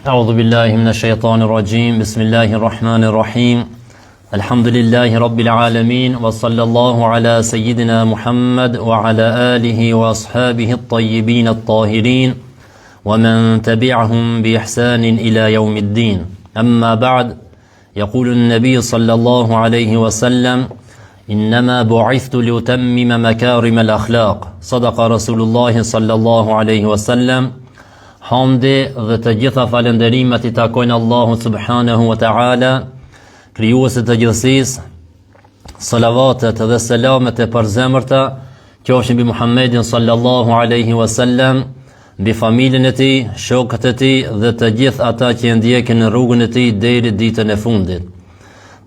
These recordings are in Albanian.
أعوذ بالله من الشيطان الرجيم بسم الله الرحمن الرحيم الحمد لله رب العالمين وصلى الله على سيدنا محمد وعلى آله وأصحابه الطيبين الطاهرين ومن تبعهم بإحسان إلى يوم الدين أما بعد يقول النبي صلى الله عليه وسلم إنما بعثت لأتمم مكارم الأخلاق صدق رسول الله صلى الله عليه وسلم. Hamdi dhe të gjitha falënderimet I takojnë Allahu subhanahu wa ta'ala, krijuesit të gjithësisë. Salavatet dhe selamet e përzemërta qofshin mbi Muhammedin sallallahu alaihi wasallam, mbi familjen e tij, shokët e tij dhe të gjithë ata që ndjekin në rrugën e tij deri ditën e fundit.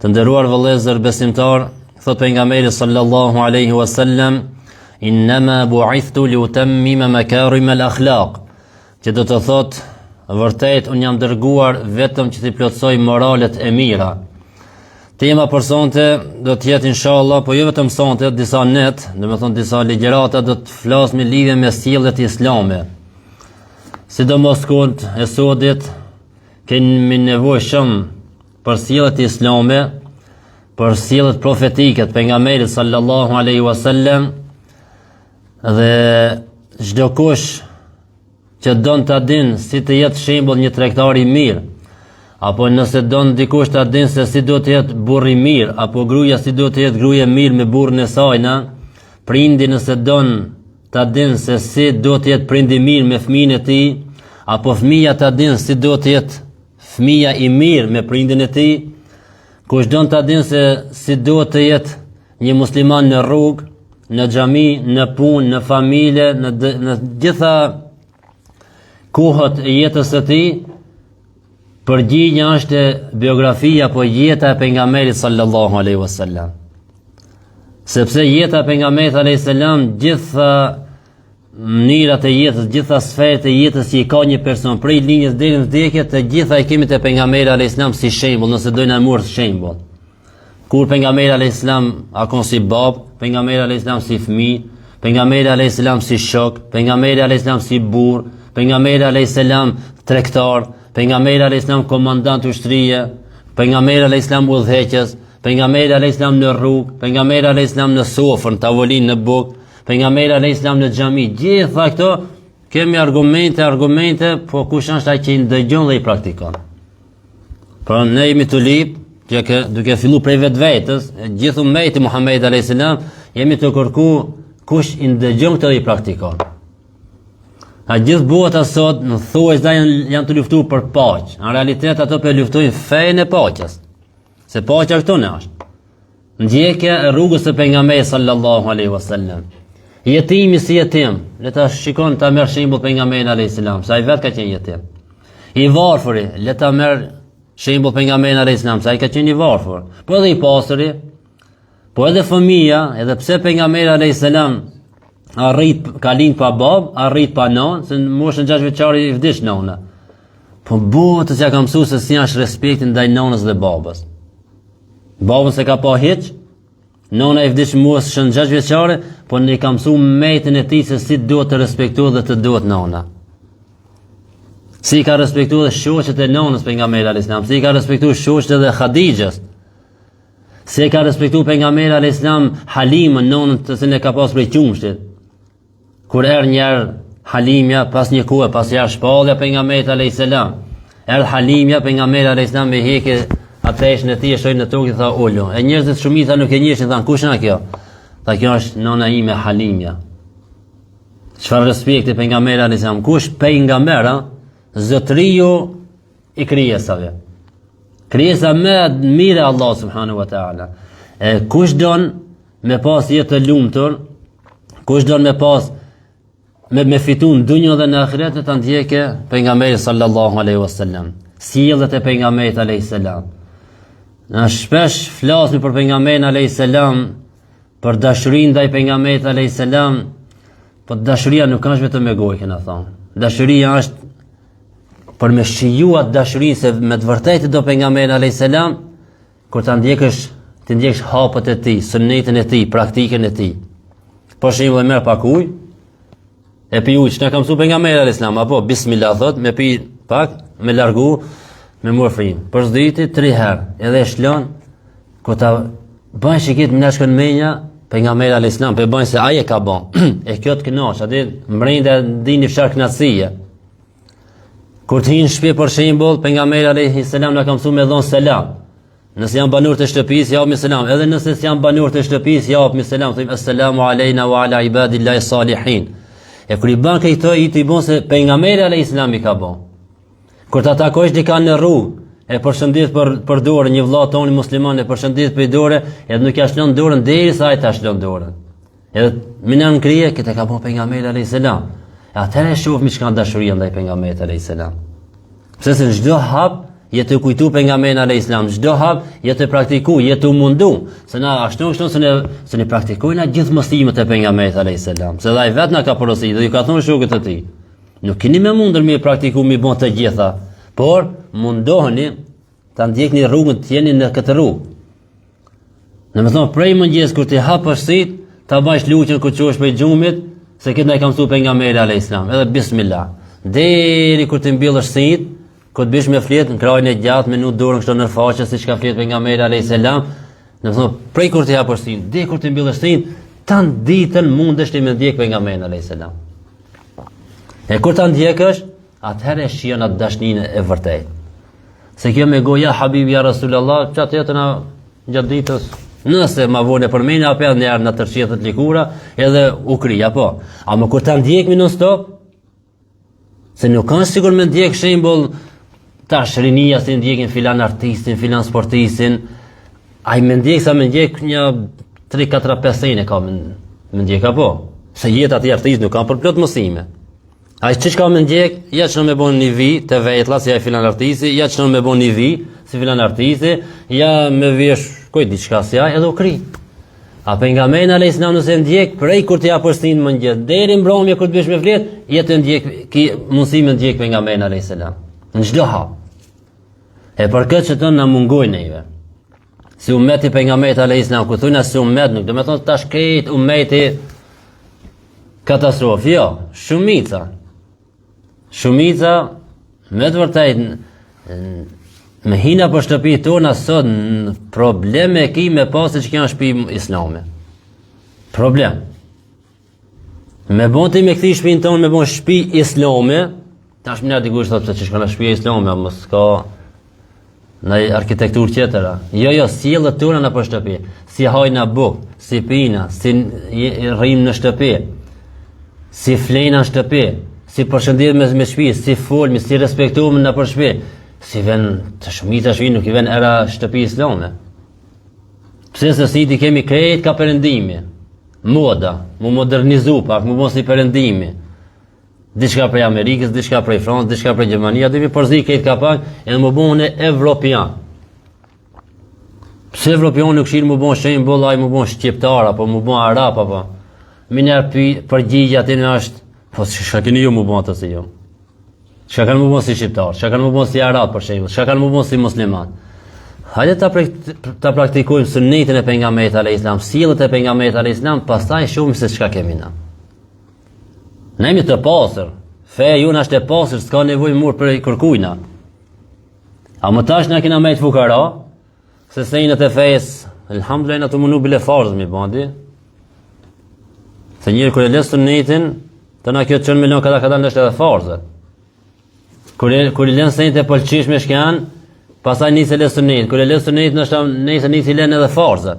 Të nderuar vëllezër besimtar, thot pejgamberi sallallahu alaihi wasallam, innama bu'ithtu li utammima makarim al-akhlaq. Që do të thot, vërtet unë jam dërguar vetëm që t'i plotësoj moralet e mira. Tema për sonte do të jetë inshallah, po jo vetëm sonte, disa net, domethënë disa ligjërata do të flas me lidhje me sjelljet islame. Sidomos kund e sodit kemi nevojë shumë për sjelljet islame, për sjelljet profetike të pejgamberit sallallahu alaihi wasallam, dhe çdo kush që don ta din si të jetë shembull një tregtar I mirë, apo nëse don dikush ta din se si do të jetë burr I mirë, apo gruaja si do të jetë gruaja mirë me burrin e saj, prindi nëse don ta din se si do të jetë prindi mirë me fëmijën e tij, apo fëmia ta din si do të jetë fëmia I mirë me prindin e tij, kush don ta din se si do të jetë një musliman në rrugë, në xhami, në punë, në familje, në gjitha kohët e jetës së tij, përgjigjja është biografia apo jeta e pejgamberit sallallahu alaihi wasallam. Sepse jeta e pejgamberit alaihi salam, gjitha mënyrat e jetës, gjitha sferat e jetës që I ka një person, prej linjës deri në vdekje, të gjitha I kemi te pejgamberi alaihi salam si shembull, nëse dojna marr shembull. Kur pejgamberi alaihi salam akon si bab, pejgamberi alaihi salam si fëmijë, pejgamberi alaihi salam si shok, pejgamberi alaihi salam si burr, pejgamberi alayhis salam tregtar, pejgamberi alayhis salam komandant ushtrie, pejgamberi alayhis salam udhëheqës, pejgamberi alayhis salam në rrugë, pejgamberi alayhis salam në sofër, në tavolinë, në bukë, pejgamberi alayhis salam në xhami. Gjitha këto kemi argumente, po kush është ai që I ndëgjon dhe I praktikon. Pra ne jemi të lip, që duke filluar prej vetvetes, gjithë ummeti Muhammed alayhis salam, jemi të kërku kush I ndëgjon këtë dhe I praktikon. A gjithë bota sot në thuaj se janë të luftuar për paqë. Në realitet ato për luftojnë fenë e paqes. Se paqja këtu në është. Ndjekja e rrugës së pejgamberit sallallahu alaihi wasallam. Jetimi si jetim, le ta shikon ta merr shembull pejgamberin alayhis salam, sa ai vetë ka qenë jetim. I varfëri, le ta merr shembull pejgamberin alayhis salam, sa ai ka qenë I varfër. Po edhe I pastëri, po edhe fëmia, edhe pse pejgamberi alayhis salam ka lind pa bab, arrit pa non, se në moshën 6 vjeçare I vdiq nona. Po botës ja ka mësuar se si është respekti ndaj nonës dhe babës. Babën se ka pa hiç, nona I vdiq moshën 6 vjeçare, po ne ka mësuar metin e tij se si duhet të respektohet dhe të duhet nona. Si ka respektuar shoqet e nonës pejgamberi alayhis salam, si ka respektuar shoqet e Hadixhës. Si ka respektuar pejgamberi alayhis salam Halimën, nonën të cilën e ka pas prej qumshtit. Kur njerë Halimja, pas një kohë, pas jarë shpallja pejgamberit alayhis salam, Halimja pejgamberi alayhis salam me heke ateshën e tij e shoi në tokë, tha ulu. E njerëzit shumica nuk e njehin, than kush është kjo? Tha kjo është nona ime Halimja. Çfarë respekti pejgamberi alayhis salam? Kush pejgamber, zotëriu I krijesave. Krijesa më e mirë e Allah subhanahu wa taala. Kush don me pas jetë të lumtur, kush don me pas me fitun dunjën dhe në ahiret, të ndjekë pejgamberin sallallahu alaihi wasallam. Sjelljet e pejgamberit alayhis salam. Na shpesh flasim për pejgamberin alayhis salam, për dashurinë ndaj pejgamberit alayhis salam, po dashuria nuk është vetëm me gojë, na thon. Dashuria është për me shijuar dashurinë se me të vërtetë do pejgamberin alayhis salam, kur ta ndjekësh, të ndjekësh hapët e tij, sunetin e tij, praktikën e tij. Për shembull, merr pak ujë, e pi ujë, çka ka mësuar pejgamberi alayhis salam, apo bismillah thot, me pi pak, me largu me morfin. Përsëriti 3 herë, edhe e shlon ku ta bën shikit më nashkën menja pejgamberi alayhis salam, pe bën se ai e ka bën. E kjo të kënaq, atë mbrenda dini fshar kënaqësie. Kur të hinë shpe për shembull, pejgamberi alayhis salam na ka mësuar me dhon selam. Nëse janë banor të shtëpisë, japni selam. Edhe nëse janë banor të shtëpisë, japni selam. Thojmë assalamu alejna wa ala ibadillahi salihin. E kur i bën këto, i të bën se pejgamberi alayhis salam i ka bën. Kur ta takosh dikën në rrugë, e përshëndet për dorë, një vëlla tonë musliman e përshëndet për dorë, edhe nuk ja shlon dorën derisa ai ta shlon dorën. Edhe minan krije që ka bën pejgamberi alayhis salam. Atëherë shohim çka dashuria ndaj pejgamberit alayhis salam. Pse se çdo hap jetë kujtu pejgamberin alayhis salam, çdo hap jetë praktiku, jetë mundu, se na ashtu se ne praktikojna gjithë mësimet e pejgamberit alayhis salam. Se ai vetë na ka porositur, ju ka thonë shokët e tij. Nuk keni më mundër me praktiku mi bën të gjitha, por mundoheni ta ndjekni rrugën të jeni në këtë rrugë. Domethënë prej mëngjes kur ti hap përsit, ta bësh lutjen kur çosh prej xhumit, se këtë na ka mësuar pejgamberi alayhis salam, edhe bismillah. Deri kur të mbjellësh sit, kur të bish me flet në krajin e gjatë, me nut dorën kështu në faqe siç ka flet pejgamberi alayhis salam, domethënë prej kur të hap përsit, deri kur të mbjellësh sit, tan ditën mundesh ti me ndjek pejgamberin alayhis salam. E kur ta ndjekësh, atëherë shijon atë dashninë e vërtetë. Se kjo me goja Habibi ja Rasulullah, çatë jetën gjatë ditës, nëse ma vone për mene, apo edhe njerë në tërqjetët likura, edhe u kri, apo. A më kur ta ndjekmi non stop, se nuk kanë sigur me ndjek shembull ta shrinia se ndjekin filan artistin, filan sportistin, ai me ndjek sa me ndjek një 3-4-5 sene ka me ndjek, apo. Se jetat e artistit nuk kanë për plot mësime. Ai çish ka me ndjek, ja që me bon një vi të vetlla si ai filan artisti, ja që me bon një vi si filan artisti, ja me vesh koj diçka si ai edhe u kri. A pejgamberi alayhis salam nëse ndjek prej kur të japësin mëngjes deri mbrëmje kur të bësh me flet, jetë ndjek ki mundësi me ndjek pejgamberin alayhis salam. Në çdo hap. E për këtë që tonë na mungojnë neve. Si ummeti pejgamberit alayhis salam, ku thonë se ummet nuk do të thonë tash këtë ummeti katastrofë, jo, Shumica, me të vërtet, me hina për shtëpi tona sot, probleme ki me pasë që kjanë shpi islame. Problem. Me bon ti me këti shpin tonë, me bon shpi islame, tash më nërë dikush thot se që shkona shpi islame, mos ka në arkitektur tjetëra. Jo, sjellët tona në për shtëpi, si hajna buk, si pina, si rrim në shtëpi, si flejna në shtëpi, si përshëndet me shtëpi, si folmi, si respektuam në për shtëpi, si ven të shumica shpi nuk i ven era shtëpi islame. Pse se si ti kemi krejt ka perëndimi, moda, mu modernizu pak, mu mos i perëndimi. Diçka prej Amerikës, diçka prej Francës, diçka prej Gjermania, dhe mi përzi krejt ka pak, edhe mu bëhune evropian. Pse evropian nuk shirë mu bëhun shembull, ai mu bëhun shqiptar, apo mu bëhun arab, apo miner përgjigja aty në është, po çka keni ju mu bëhun atë si ju? Çka kanë mu bëhun si shqiptar, çka kanë mu bëhun si arab për shembull, çka kanë mu bëhun si musliman. Hajde ta praktikojmë sunetin e pejgamberit alayhis salam, sjelljet e pejgamberit alayhis salam, pastaj shohim se çka kemi na. Ne jemi të pasër, feja jona është e pasër, s'ka nevojë mur për kërkujna. A më tash na kena me të fukara, se sejnët e fejes, elhamdulillah na të mundu bile farzë mi bandi. Se njëri kër e lesë sunetin, të na kjo të qënë milion kada ndështë edhe farzë. Kër i lenë sejnët e pëlqishme shkjan, pasaj nisi e lesë sunetin. Kër e lesë sunetin, nëse nisi i lenë edhe farzë.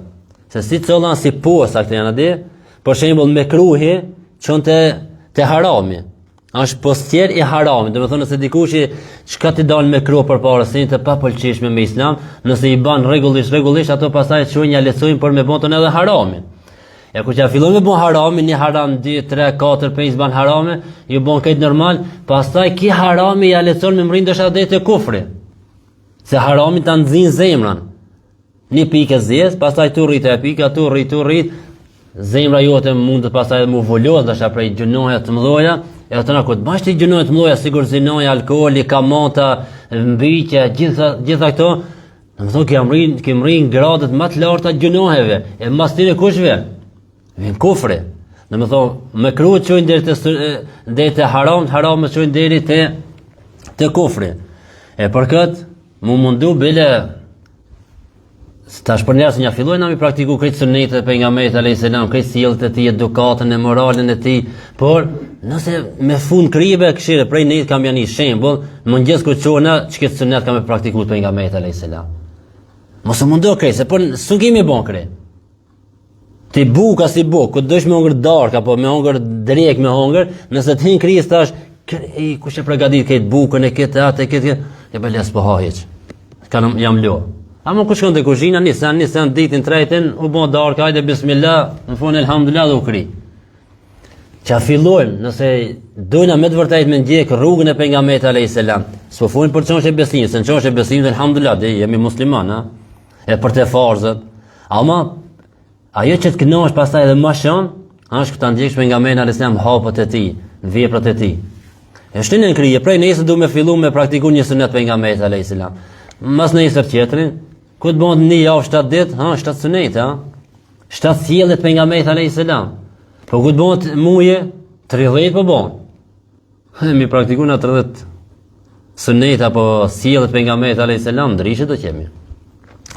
Se si cëllan si posa këtë janë adi, për shembull me kruhi, qënë të harami. Është postjer i harami. Do të thonë nëse dikush çka ti dal me kruh përpara se të pa pëlqishme me islam, nëse i ban rregullisht ato pastaj çojnë ja lecojnë për me bën edhe haramin. E kur ja fillon me bën haramin, një haram 2, 3, 4, 5 ban harame, ju bën këtë normal, pastaj ki harami ja lecon me mrin dosha dhe të kufri. Se harami ta nxin zemrën. Një pikë zez, pastaj tu rrit e pika, tu rrit, zemra jote mund të pastaj mu volot dosha prej gjunoja të mëdha. E atë kur të bash ti gjunoja të mëdha, sigur zinoja, alkooli, kamata, mbiqja, gjitha këto, do të thonë që mrin gradet më të larta të gjunoheve, e mbas tire kushve. Vjen kufri. Do të thonë me kruhet çojnë deri te haram çojnë deri te kufri. E për këtë, mu mundu bile, tash për njerëz që fillojnë mi praktiku këtë sunetet e pejgamberit alayhis salam, këtë sjelljet e tij, edukatën e moralin e tij, por nëse me fund kribe këshire prej ne kam janë shembull, mëngjes kur çona çka sunet kam e praktikuar pejgamberit alayhis salam. Mos u mundo krej, se po s'u kemi bon krej. Ti buka si buk, ku dosh me hongër dark apo me hongër drek me hongër, nëse ti në kriz tash, kush e përgatit këtë bukën e këtë atë e këtë, e bëles po hajq. Jam lo. Ama ku shkon te kuzhina, nisën ditën tretën, u bën dark, hajde bismillah, në fund elhamdulillah dhe u kri. Qa fillojmë, nëse dojna me të vërtet me ndjek rrugën e pejgamberit alayhis salam, s'po folin për çështje besimi, se çështje besimi elhamdulillah, jemi musliman, ha? E për të farzët. Ama ajo që të kënohesh pastaj edhe më shumë, është ta ndjeksh pejgamberin alayhis salam hapët e tij, veprat e tij. E shtinë në krije, prej nesër du me fillu me praktiku një sunet pejgamberit alayhis salam. Mas nesër tjetrin, ku të bënd një javë 7 ditë, 7 sunet, 7 sjelljet pejgamberit alayhis salam. Po ku të bënd muje, 30 po bënd. Mi praktiku në 30 sunet apo sjelljet pejgamberit alayhis salam, ndryshe do kemi.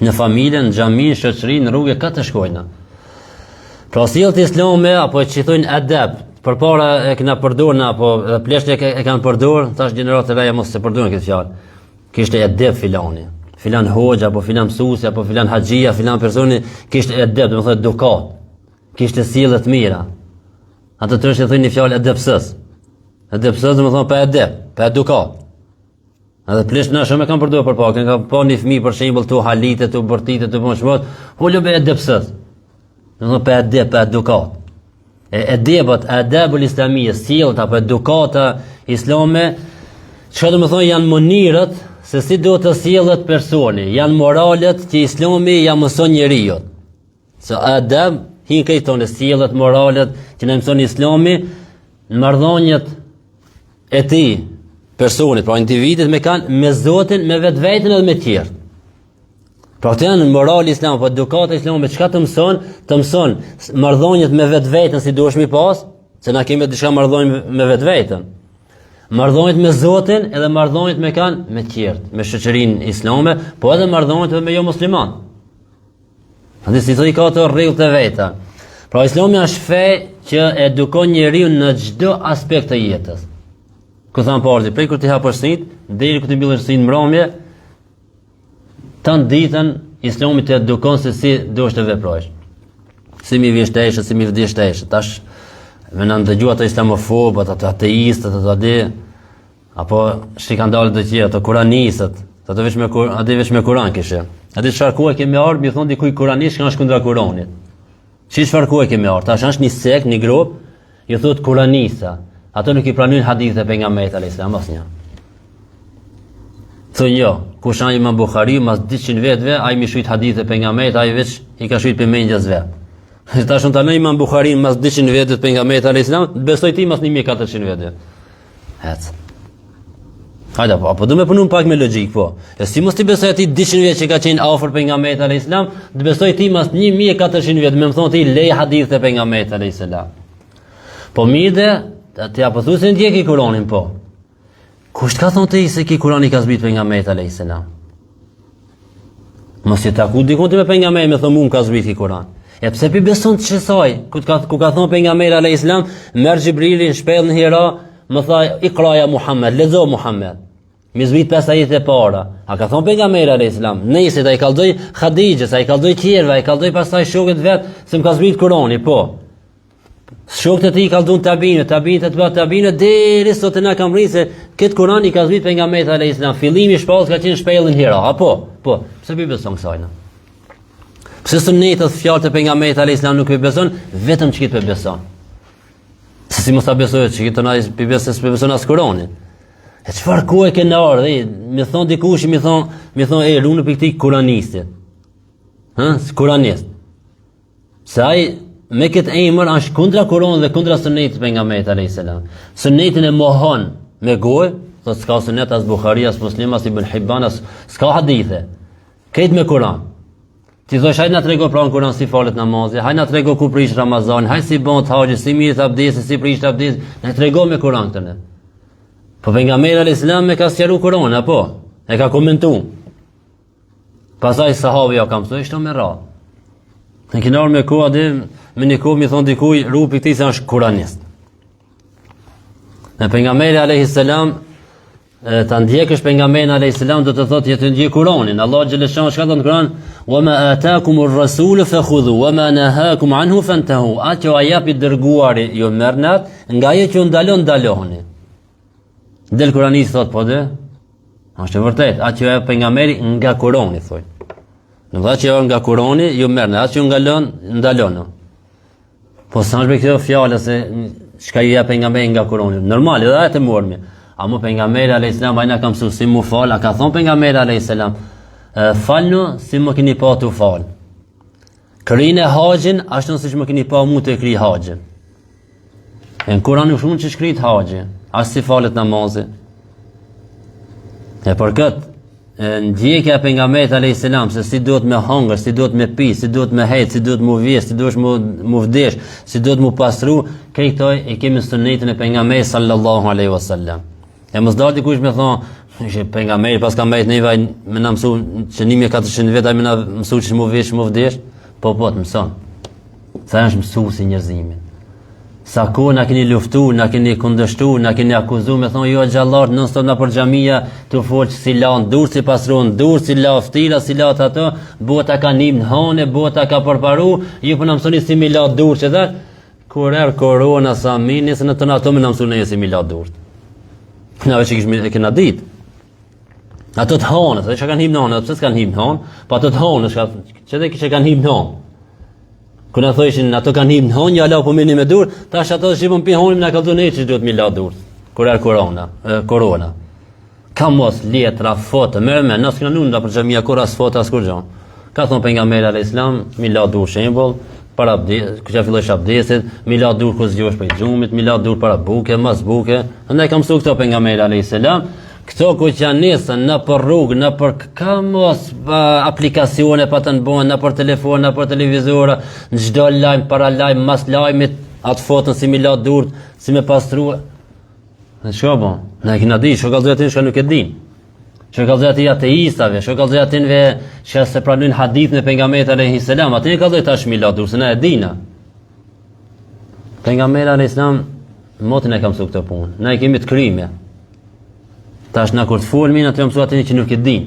Në familjen, në xhamin, shoqëri, në rrugë ka të shkojna. Pra sjelljet islame apo që thonë adab, përpara e kena përdorur apo plesht e kanë përdorur, tash gjeneratët e veja mos e përdorin këtë fjalë. Kishte adab filani, filan hoxha apo filan mësuesi apo filan haxhia, filan personi kishte adab, do të thotë edukat. Kishte sjellje të mira. Ato të thonë një fjalë adabsës. Adabsës do të thonë pa adab, pa edukat. Edhe plesht na shumë e kanë përdorur përpara, kanë pa një fëmijë për shembull tu halite, tu bërtite, tu bën shmot, holo be adabsës. Do të thonë pa adab, pa edukat. Edebat, adabul islamiyya, sjelljet apo edukata islame, çka do të thonë janë mënyrët se si do të sjellet personi, janë moralet që Islami ja mëson njeriu. Se adab hin këto në sjelljet moralet që na mëson Islami në marrëdhëniet e tij, personit, pra individit me Zotin, me vetveten edhe me të tjerë. Pra këtë janë në moral islam, po edukata islame, çka të mëson marrëdhëniet me vetveten si duhesh mi pas, se na kemi diçka marrëdhënie me vetveten. Marrëdhëniet me Zotin edhe marrëdhëniet me të tjerë, me shoqërinë islame, po edhe marrëdhëniet me jo musliman. Andaj si thoi ka ato rregull të veta. Pra Islami është fe që edukon njeriu në çdo aspekt të jetës. Ku thamë parë, prej kur ti hapësh syt, deri kur ti mbyllesh syt mbrëmje, tanë ditën Islami të edukon se si duhesh të veprosh. Si mi vjeshteshë, si mi vdjeshteshë. Tash me në ndëgju ato islamofobët, ato ateistët, apo që kanë dalë të tjerë, ato kuranisët, ato veç me kuran kishe. Ati çfarë kohe kemi ardhur, mi thonë dikuj kuranisht që është kundra kuranit. Çfarë kohe kemi ardhur? Tash është një sekt, një grup, i thotë kuranisa. Ato nuk i pranojnë hadithe pejgamberit alayhis salam asnjë. Thonë jo, kush ai Imam Buhariu mas 200 vetëve, ai më shujt hadithe pejgamberit, ai veç i ka shujt për mendjes vet. Tash unë tanoj Imam Buhariu mas 200 vetëve pejgamberit alayhis salam, besoj ti mas 1400 vetëve. Ec. Hajde, apo do me punu pak me logjik, po. E si mos ti besoj ati 200 vjet që ka qenë afër pejgamberit alayhis salam, të besoj ti mas 1400 vjet, më thon ti lej hadithe pejgamberit alayhis salam. Po mirë, ti apo thu se ndjeki Kur'anin, po. Kush ka thonë ti se ki Kur'ani ka zbrit pejgamberit alayhis salam? Mos i taku dikon ti me pejgamberin, më thon mua ka zbrit ki Kur'an. E pse pi beson të çesaj? Ku ka thonë pejgamberi alayhis salam, merr Xhibrilin shpell në Hira, më tha Iqra ya Muhammed, lezo Muhammed. Mi zbrit 5 ajete e para. A ka thonë pejgamberi alayhis salam, nëse ai kallzoi Khadijës, ai kallzoi tjerëve, ai kallzoi pastaj shokët vet se më ka zbrit Kur'ani, po. Shokët e tij kallzon tabinë të bë tabinë deri sot na kam rrinë se këtë Kur'an i ka zbrit pejgamberi alayhis salam. Fillimi i shpallës ka qenë shpellën Hira, apo? Po. Pse bi beson kësaj? Pse sunetet fjalët e pejgamberit alayhis salam nuk i beson, vetëm çka i beson. Si mos ta besoj që këto na i beson as Kur'anin. E çfarë ku e kanë ardhur? Mi thon dikush, mi thon, runë për këtë kuranistit. Kuranist. Se ai me këtë emër është kundra Kur'anit dhe kundra sunetit pejgamberit alayhis salam. Sunetin e mohon me gojë, thotë s'ka sunet as Buhari, as Muslim, as Ibn Hibban, as s'ka hadithe. Këtë me Kur'an. Ti thosh hajde na trego pra në Kur'an si falet namazi, hajde na trego ku prish Ramazan, hajde si bën haxhi, si mirë abdesi, si prish abdesi, na trego me Kur'an këtë. Po pejgamberi alayhis salam me ka sqaruar Kur'an, apo? E ka komentu. Pasaj sahabi ja kam thënë, ishte me radhë. Në kinar me ku adi, me një ku mi thonë dikuj, rupi këti se është kuranist. Në pejgamberi a.s. të ndjekësh pejgamberin a.s. do të thotë jetë ndjek Kur'anin. Allah xhaleshan shka thot në Kur'an, "Wa ma ataakumur rasul fakhudhu wa ma nahakum anhu fantahu." Atë që japi dërguari ju merrnat, nga ajo që ndalohuni. Del Kur'anist thot po dhe. Është vërtet, atë që japi pejgamberi nga Kur'ani thoj. Në vërtet që japi nga Kur'ani ju merrnat, atë që ndalon. Po sa është me këtë fjalë se çka ju jep pejgamberi nga Kur'ani. Normal, edhe atë mormi. Amo pejgamberi alayhis salam ai na ka mësuar si mu fal, a ka thon pejgamberi alayhis salam, falnu si më keni pa tu fal. Krijini haxhin ashtu siç më keni pa mu të krij haxhin. Në Kur'an nuk shumë që shkrit haxhi, as si falet namazi. E për këtë ndjekja e pejgamberit alayhis salam se si duhet me hangër, si duhet me pi, si duhet me hec, si duhet mu vjes, si duhet mu vdesh, si duhet mu pasru, këto e kemi në sunetin e pejgamberit sallallahu alaihi wasallam. E mos dalë dikush me thonë, që pejgamberi pas ka mbajt neva me na mësu që 1400 vjet ai më na mësu që mu vesh, mu vdesh, po të mëson. Sa është mësuesi njerëzimin. Sa kohë na keni luftu, na keni kundërshtu, na keni akuzu me thonë jo xhallar, non stop na për xhamia, tu fol si lan dur si pasron, dur si la ftira, si la ato, bota ka nim në hane, bota ka përparu, ju po na mësoni si mi la dur që dha. Kur korona sa mini se në tonë ato më na mësoni si mi la dur. Na veç që kena ditë. Ato të hanës, që kanë him në hanë, pse s'kanë him në hanë, pa ato të hanës, që kanë him në hanë. Kër në thojshin, ato kanë him në hanë, ja lau po mini me dur, tash ato shqipën pi hanë, më në kaldu ne që duhet mi la dur. Kur korona. Ka mos letra, foto, mërë me, nësë këna nunë da për gjëmija, kur as foto, as kur gjonë. Ka thonë pejgamberi alayhis salam, mi la dur shembull, para kur ja fillosh abdesit, mi la dur kur zgjohesh prej xhumit, mi la dur para buke, mas buke. Andaj kam mësuar këto pejgamberi alayhis salam, këto ku që nesën në për rrugë, në për ka mos aplikacione pa të nëbojnë, në për telefon, në për televizora, në çdo lajm, para lajm, mas lajmit, atë fotën si mi la dur, si me pastrua. Në çka bon? Na kena di, çka kallëzoj atin çka nuk e din. Çka kallëzoj atin ateistave, çka kallëzoj atinve që se pranojnë hadithin e pejgamberit alayhis salam, atin e kallëzoj tash mi la dur, se na e dina. Pejgamberi alayhis salam motin e ka mësuar këtë punë. Na e kemi të krime. Tash na kur të folmi na të mësuar atin që nuk e din.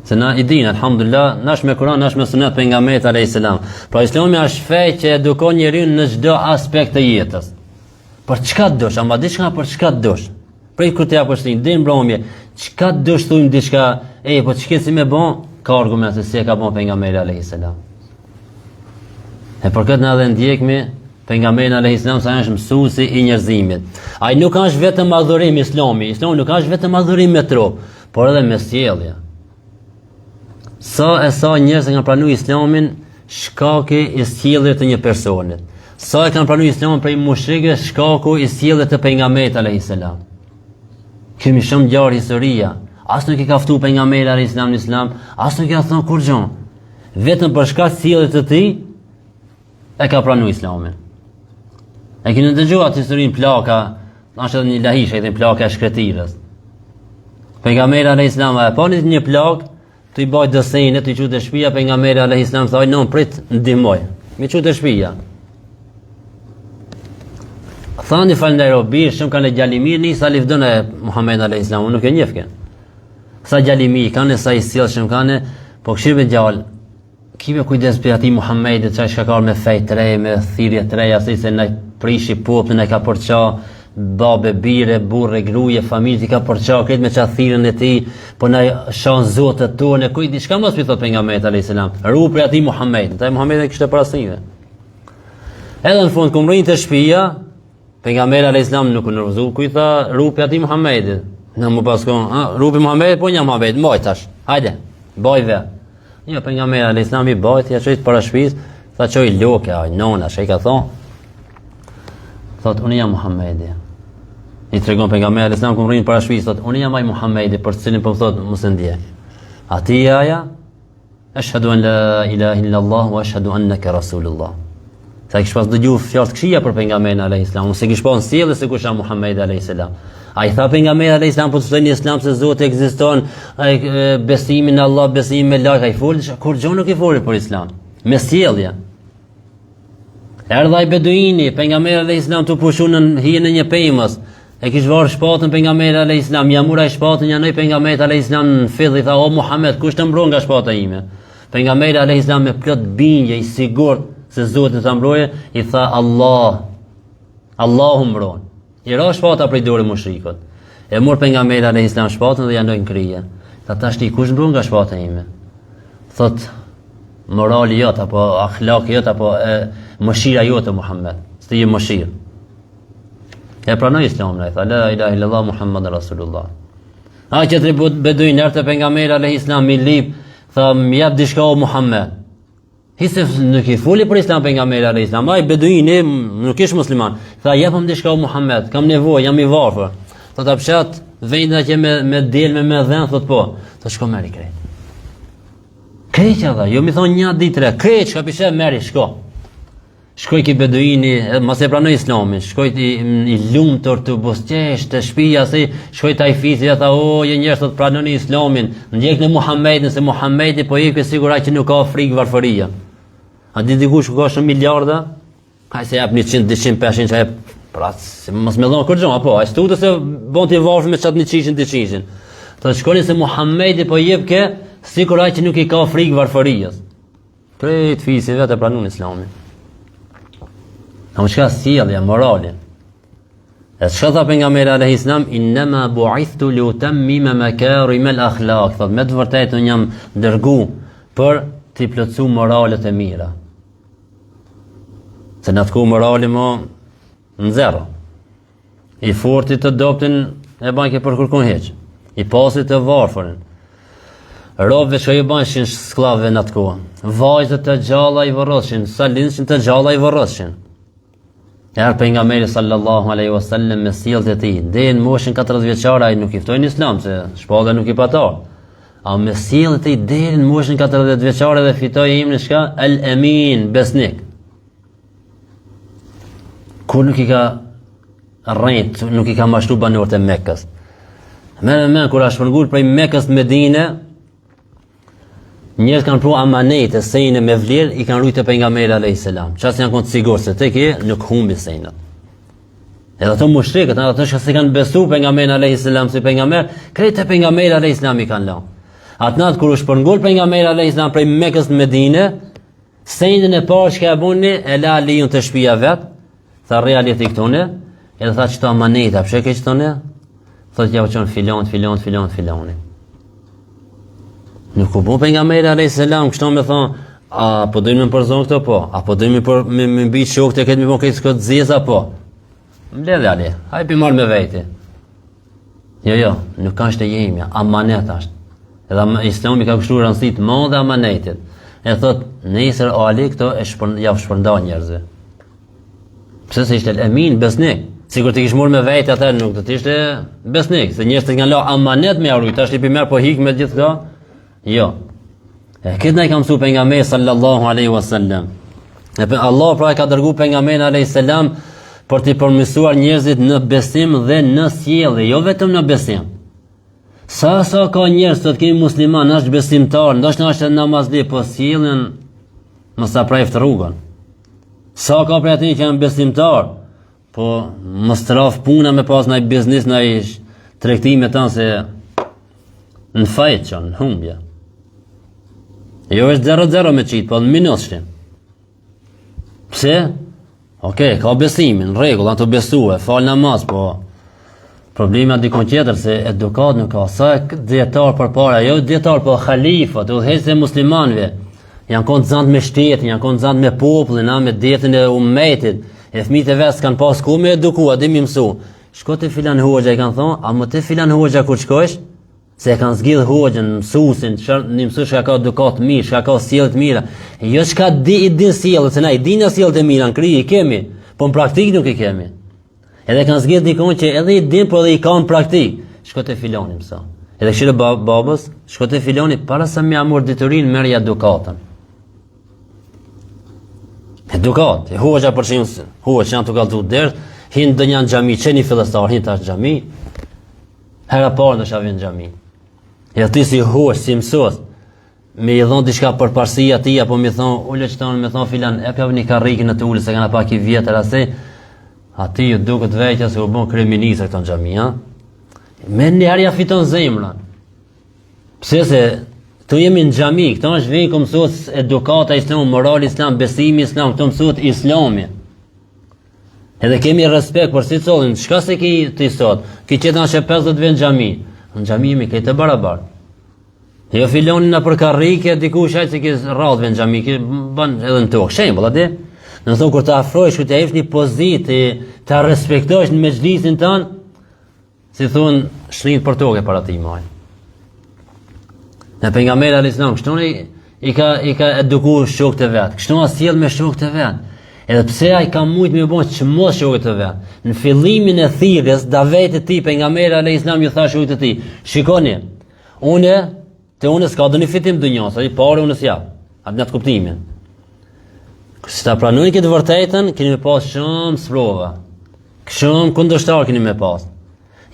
Se na i din, alhamdulillah, nash me Kur'an, nash me sunet pejgamberit alayhis salam. Pra Islami është fe që edukon njeriu në çdo aspekt të jetës. Për çka dosh, ama diçka për çka dosh. Prej kur të japësh ti din mbrëmje, çka dosh thujm diçka, po çka si më bën, ka argument se si e ka bën pejgamberi alayhis salam. E për këtë na dhe ndjekmi pejgamberin alayhis salam sa është mësuesi i njerëzimit. Ai nuk është vetëm adhurim Islami, Islami nuk është vetëm adhurim me trup, por edhe me sjellje. Sa njerëz që kanë pranuar Islamin, shkaki i sjelljes të një personi. Sa e kanë pranuar Islamin prej mushrikëve, shkaku i sjelljes të pejgamberit alayhis salam. Kemi shumë gjarë historia. As nuk i ka ftu pejgamberi alayhis salam në Islam, as nuk i ka thënë kur gjë. Vetëm për shkak të sjelljes së tij e ka pranuar Islamin. E keni dëgjuar atë historinë plaka, është edhe një lahish, ai thënë plaka e shkretirës. Pejgamberi alayhis salam e pani një plak, të i baj dësejnë, të i qute shpia, pejgamberi alayhis salam thaj, non, prit, ndihmoj, mi qute shpia. Thani falëndaj robi, shumë kanë e gjallimir, një sa lifdën e Muhammed alayhis salam, nuk e njefke. Sa gjallimir kanë, sa i sjellë shumë kanë, po këshirë me gjallë, kime kujdes për ati Muhammedit, që është ka karë me fejt të rej, me thirje të rej, asë se në prishi popën, në ka përqa, babe, bire, burre, gruje, familje, ti ka përqa, kretë me qatë thirën e ti, po në shanë zotët tonë, kujdi, shka mos për thot pejgamberi alayhis salam, ru për ati Muhammedit, taj Muhammedit kështë e parasive. Edhe në fund, këmë rrinë të shpia, pejgamberi alayhis salam nuk në rëzu, kuj tha, ru për ati Muhammedit, në mu paskon, ru për Muhammedit, po një Muhammedit, mbaj tash, hajde, baj ve. Jo, pejgamberi alayhis salam i bajt, ja qojtë para shpis, tha qoj loke, nona, që i ka thonë, thot, unë jam Muhammedi. I tregon pejgamberi alayhis salam kur rrin para shpis, thot, unë jam ai Muhammedi, për cilin po thot mos e ndjek. Ati aja, ashhadu an la ilaha illa Allah wa ashhadu annaka rasulullah. Sa kish pas dëgju fjalë të këqija për pejgamberin alayhis salam, se kish pas sjellë se kush është Muhamedi alayhis salam. Ai tha pejgamberi alayhis salam po të thonë Islam se Zoti ekziston, besimi në Allah, besimi me lajk, ai fol, kur gjë nuk i foli për Islam, me sjellje. Erdha i beduini, pejgamberi alayhis salam tu pushon në hijen e një pemës. E kish varë shpatën pejgamberi alayhis salam, ja mura shpatën, ja noi pejgamberi alayhis salam në fill i tha o Muhammed, kush të mbron nga shpata ime? Pejgamberi alayhis salam me plot bindje i sigurt se Zoti ta mbroje, i tha Allah. Allahu mbron. I ra shpata prej dorë mushrikut. E mor pejgamberi alayhis salam shpatën dhe ja noi në krije. Tha tash ti kush mbron nga shpata ime? Thot morali jot apo akhlaki jot apo mëshira jote Muhammed. S'të je mëshirë. E pranoi Islamin, ai tha la ilaha illallah Muhammadur Rasulullah. A që të beduin erte pejgamberi alayhis salam mi lip, tha më jap diçka o Muhammed. Hise nuk i foli për Islam pejgamberi alayhis salam, ai beduini nuk ish musliman. Tha japam diçka o Muhammed, kam nevojë, jam i varfër. Tha ta pshat venda që me del me dhën, thot po. Tha shko merri krejt. Krejt dha, jo mi thon një ditë tre, krejt çka pishe merri, shko. Shkoj ki beduini, mas e pranoi Islamin, shkoj i lumtur të bosqesh të shtëpia se shkoj taj fisi ja tha o je njerëz të pranoni Islamin, ndjek në Muhamedit se Muhamedi po i ke sigurisht që nuk ka frikë varfëria. A di dikush ku ka shumë miliarda? Ai se jap 100, 200, 500 çaj pra, mos më dhon kur gjë, apo ai studë se bon ti varfër me çat 100, 200. Tha shkoni se Muhamedi po jep ke sigurisht që nuk i ka frikë varfërias. Prej fisi vetë pranon Islamin. A më shka sjellja, moralin. E shka tha pejgamberi alayhis salam, innama bu'ithtu li utammima makarima al-akhlaq. Thot me të vërtetë unë jam dërgu për t'i plotësu moralet e mira. Se në atku morali mo në zero. I fortit të doptin e banke për kërkun heq. I pasit të varfërin. Robëve që i banshin sklavëve në atku. Vajzët të gjalla i vërroshin, salinshin të gjalla i vërroshin. Erë pejgamberi sallallahu alaihi wasallam me sjelljet e tij, deri në moshën 40 vjeçare ai nuk i ftoi në Islam se shpalla nuk i patar. A me sjelljet e tij deri në moshën 40 vjeçare dhe fitoi emrin çka? Al-Amin, besnik. Kur nuk i ka rrejt, nuk i ka mashtru banorët e Mekës. Me kur është shpërngul prej Mekës në Medinë, njerëz kanë pru amanete, sejnë me vlerë, i kanë rujtë pejgamberi alayhis salam. Ças janë kontë sigurt se tek nuk humbi sejnët. Edhe ato mushrikët, ato që se kanë besu pejgamberin alayhis salam si pejgamber, krejtë pejgamberi alayhis salam i kanë lënë. Atë natë kur u shpërngul pejgamberi alayhis salam prej Mekës në Medinë, sejnën e parë që ka buni, e la Aliun të shtëpia vet, tha realiteti këtone, edhe tha çto amanete, pse ke këtone? Thotë ja u çon filoni. Nuk u bo pejgamberi alayhis salam kështu me thon, a po dojmë me përzon këto po, a po dojmë për me mbi shokët e këtë me bon këtë skot zeza po. Mbledh ali, haj pi marr me vete. Jo, nuk ka shtë jemja, amanet është. Edhe Islami ka kështu rëndësi të madhe amanetit. E thot, nesër ali këto ja shpërnda njerëzve. Pse se ishte emin, besnik. Sigur të kish marrë me vete atë nuk do të ishte besnik, se njerëzit kanë la amanet me arrujt, tash i pi merr po hik me gjithë këto. Jo. Këtë na i ka mësuar pejgamberi sallallahu alaihi wasallam. Allah pra ka dërguar pejgamberin alayhis salam për t'i përmirësuar njerëzit në besim dhe në sjellje, jo vetëm në besim. Sa ka njerëz të kemi musliman, është besimtar, ndoshta është namazli, po sjelljen mos sa prajft rrugën. Sa ka për atë që janë besimtar, po mos traf puna me pas ndaj biznes, ndaj tregtime tan se në fajt që në humbja. Jo është 0-0 me qitë, po në minushin. Pse? Okej, ka besimin, rregull, ato besue, fal namaz, po problema dikon tjetër se edukat nuk ka. Sa dietar përpara, jo dietar, po halifat, udhëheqësit e muslimanëve, janë konë zant me shtetin, janë konë zant me popullin, me detin e ummetit, e fëmijët e vet kanë pas ku me edukua, dhe mi mësu. Shko te filan hoxha, i kanë thonë, a më te filan hoxha kur shkojsh? Se e kanë zgjidh hoxhën, mësuesin, një mësues që ka edukat mirë, që ka sjellje të mira. Jo çka din sjellje, se na i dinë sjelljet e mira, në krije i kemi, po në praktik nuk i kemi. Edhe kanë zgjidh dikon që edhe i din, por edhe i ka në praktik. Shko te filoni mëso. Edhe këshire babës, shko te filoni para sa më amor diturin merr edukatën. Edukat, hoxha për shembull, hoxha janë të kallzu dert, hin do një xhami, çeni fillestar, hin tash xhami. Hera parë do shavin xhami. Ja ti si hoxh, si mësues, me i dhon diçka për parësia ti apo më thon, ulë çton, më thon filan, e pjavni karrikën në të ulë se kanë pak i vjetër asaj. Ati ju duket veçja se u bën kryeminist këto xhami, ha? Me njëherë ja fiton zemrën. Pse se këtu jemi në xhami, këto është vjen ku mësohet edukata islam, morali islam, besimi islam, këto mësohet islami. Edhe kemi respekt për si çollin, çka se ki ti sot, ki qetan që 50 vjen në xhami. Në xhami jemi këtë barabar. Jo filonin në për karrike, dikush ai që ki rradh vjen në xhami, ki bën edhe në tokë, shembull, a di? Në thonë kur të afrohesh, kur të jepsh një pozitë, të respektosh në mexhlisin tën, si thon, shlin për tokë para ti maj. Në pejgamberi alayhis salam, kështu i ka edukuar shokët e vet. Kështu sjell me shokët e vet. Edhe pse ai ka mujt me bën çmos shokët e vet. Në fillimin e thirrjes, davetit të tij pejgamberi alayhis salam ju tha shokët e tij, shikoni, unë s'ka doni fitim dunjos, ai parë unë s'jap. Atë në kuptimin. Si ta pranojnë këtë vërtetën, keni me pas shumë sprova. Shumë kundërshtar keni me pas.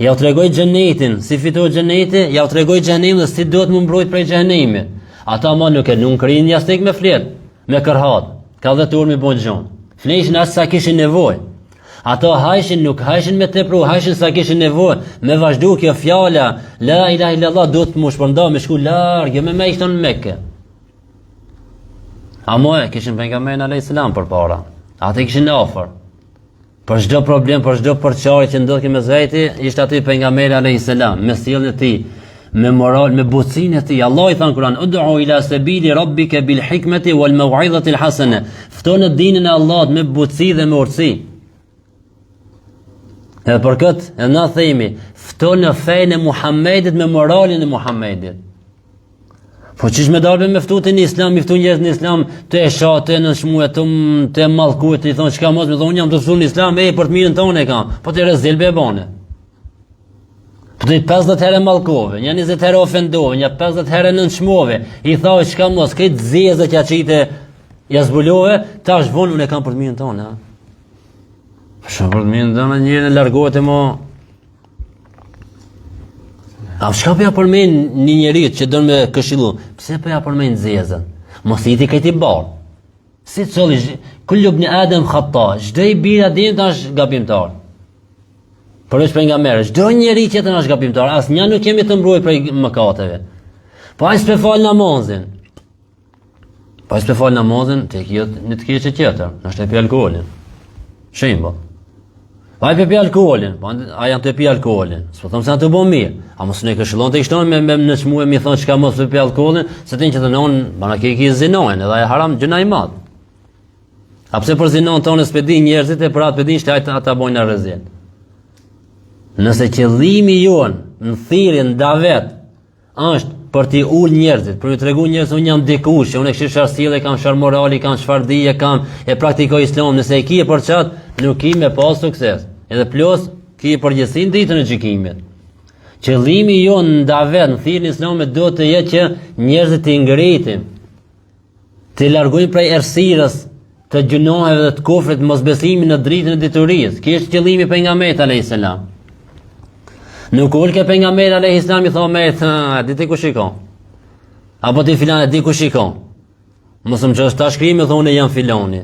Ja u tregoj xhenetin, si fitohet xheneti, ja u tregoj xhenemin dhe si duhet më mbrojt prej xhenemit. Ata më nuk krijnë jastik me flet, me kërhat. Ka 10 orë me bën gjën. Fleshin as sa kishin nevojë. Ato hajshin nuk hajshin me tepru, hajshin sa kishin nevojë. Me vazhdu kjo fjala, la ilaha illallah, duhet më shpërnda me shku larg, me më ikton në Mekë. Amo e kishin pejgamberin alayhis salam përpara. Ata kishin afër. Për çdo problem, për çdo përçarje që ndodhte me zveti, ishte aty pejgamberi alayhis salam, me sjelljen e tij, me moral, me butësinë e tij. Allah i than Kur'an, "Ud'u ila sabili rabbika bil hikmati wal maw'izati al hasana." Fton në dinin e Allahut me butësi dhe me urtësi. Edhe për këtë, na themi, fton në fenë e Muhamedit me moralin e Muhamedit. Po çish me dalë me ftutin në islam, mi ftun njerëz në islam, të e shatë, në shmuë, të mallkuet, i thon çka mos, më thon jam të ftuar në islam, për të mirën tonë e kam. Po të rezil be bane. Po të 50 herë mallkove, një 20 herë ofendove, një 50 herë nënçmove, i thau çka mos, këtë zezë që çite ja zbulove, tash vonë unë e kam për të mirën tonë, ha. Për të mirën tonë njëri largohet e mo. A shka përja përmen një njerit që dënë me këshilu? Pse përja përmen zezën? Mos i ti këti barë. Si të soli, kullu ibn Adem khata, çdo bira din të është gabimtar. Por është pejgamberi, çdo njeri që të është gabimtar, asnjë nuk kemi të mbrojë prej mëkateve. Po ai s'pe fal namazin. Po ai s'pe fal namazin, tek jo në të keqë tjetër, është e pi alkoolin. Shembull. Ai pe pi alkoolin, po ai janë të pi alkoolin. S'po them se janë të bën mirë. A mos ne këshillon të ishton me në çmuë mi thon çka mos të pi alkoolin, se tin që të non, bana ke zinojnë, edhe ai haram gjëna i madh. A pse për zinon tonë s'pe di njerëzit e për atë pe din shtajt ata bojnë arrezin. Nëse qëllimi jon në thirrjen davet është për t'i ul njerëzit, për t'u treguar njerëz unë jam dikush, unë kish sjellje, kam çfarë morali, kam çfarë dije, kam e praktikoj Islam, nëse e ki e për çat, nuk ki me pas sukses. Edhe plus ki përgjegjësinë ditën e gjykimit. Qëllimi jon në davet, në thirrjen e Islamit do të jetë që njerëzit të ngritin, të largojnë prej errësirës, të gjunoheve dhe të kufrit, mosbesimin në dritën e diturisë. Ky është qëllimi pejgamberit alayhis salam. Nuk ul ke pejgamberi alayhis salam i thonë, "Di ti ku shikon?" Apo ti filan di ku shikon? Mos më çosh tash krimi thonë jam filani.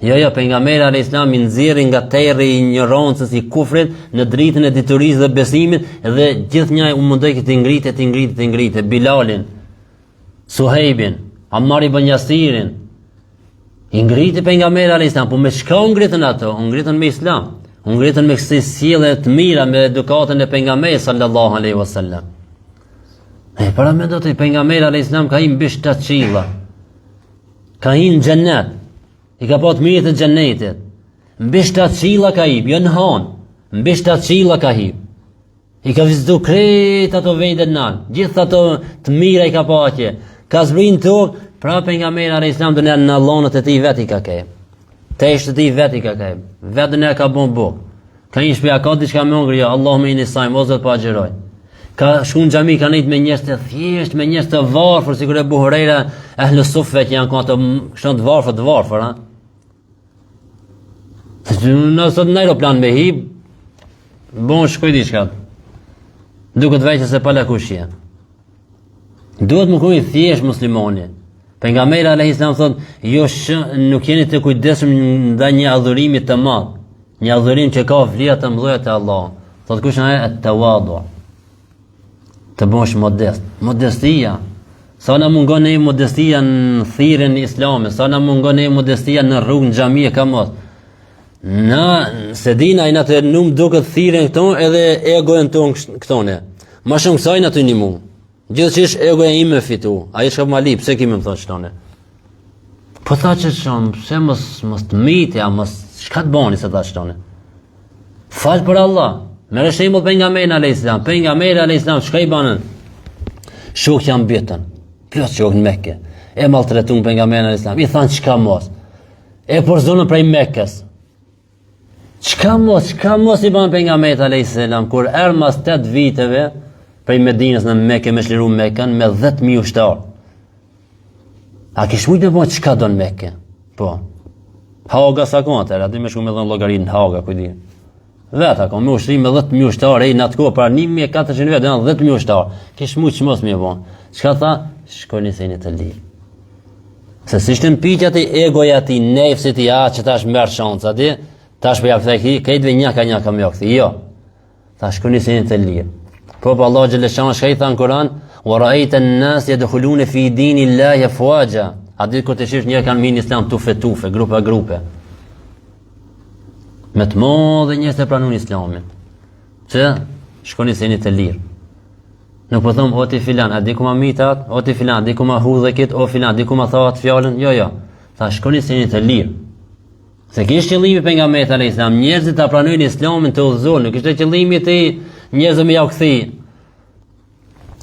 Jo, pejgamberi alayhis salam i nxjerri nga terri i ignorancës i kufrit në dritën e diturisë dhe besimit dhe gjithnjë u mundoi të ngritet Bilalin, Suhejbin, Ammar ibn Yasirin. I ngriti pejgamberi alayhis salam, po me çka u ngritën ato? U ngritën me Islam. U ngritën me kësi sjellje të mira me edukatën e pejgamberit sallallahu alaihi wasallam. Para me do të pejgamberi alayhis salam ka i mbi 7 qilla. Ka i në xhennet. I ka pa të mirë të xhennetit. Mbi 7 qilla ka i, jo në han. Mbi 7 qilla ka i. I ka vizitu krejt ato vende nën. Gjithë ato të mira i ka pa atje. Ka zbrin tokë, pra pejgamberi alayhis salam do në allonët e tij vet i ka ke. Tesh të ti veti ka kaj, vetën e ka bon bu. Ka një shpia, ka diçka me ongri, Allahumma inni sajm, o Zot pa agjeroj. Ka shku në xhami, ka nejt me njerëz të thjesht, me njerëz të varfër, sikur e Buhurejra, Ahlus Suffe që janë ato kështu të varfër, ha. Nëse në aeroplan me hip, bon shkoj diçka. Duket vetë se pala kushje. Duhet më kuj thjesht muslimani. Pejgamberi alayhis salam thotë, jo nuk jeni të kujdesshëm ndaj një adhurimi të madh, një adhurim që ka vlera të mëdha te Allah. Thotë kush është at-tawadu. Të bosh modest. Modestia. Sa na mungon ne modestia në thirrjen e Islamit, sa na mungon ne modestia në rrugën xhamie ka mos. Na se dina ina të num duket thirrjen këto edhe egoen ton këtone. Ma shumë kësaj na të nimu. Gjithçish egoja ime fitu. Ai shkop mali, pse kimi më thonë shtone? Po tha që shumë, pse mos të mitja, mos çka të bani se ta shtone. Fal për Allah. Merë shembull pejgamberin alayhis salam. Pejgamberi alayhis salam çka i banën? Shok janë mbetën. Plot shok në Mekë. E maltretun pejgamberin alayhis salam. I thanë çka mos. E porzonën prej Mekës. Çka mos i ban pejgamberit alayhis salam kur mas 8 viteve prej Medinës në Mekë me shliru Mekën me 10.000 ushtar. A kish mujtë me po çka do në Mekë? Po. Haga sa konter, aty me shku me dhënë llogarinë në Haga, kujdi. Vetë ako, me ushtrim me 10.000 ushtar, e në atë kohë, pra 1.400 vetë, janë 10.000 ushtar. Kish mujtë që mos me bon. Çka tha? Shkoni se jeni të lirë. Se si shtë në pitjat e egoja ti, nefsit i që tash merë shanca ti, tash për japë thekhi, kejtve njaka me okthi, jo. Tha shkoni se jeni të lirë. Po Allah Gjeleshan shka i tha në Koran, wa ra'ayta an-nas yadkhuluna fi dinillahi afwaja. A ditë kur të shish njerë kanë minë islam tufe, grupe. Me të modhe njerëz të pranojnë islamin. Që shkoni se jeni të lirë. Nuk po thom o ti filan, a di ku ma mitat, o ti filan, di ku ma hudhekit, o filan, di ku ma thaat fjallën, jo. Tha shkoni se jeni të lirë. Se kishtë qëllimi pejgamberit alayhis salam, njerëzit ta pranojnë islamin të udhëzuar, nuk ishte qëllimi të njerëzve me ja u kthi.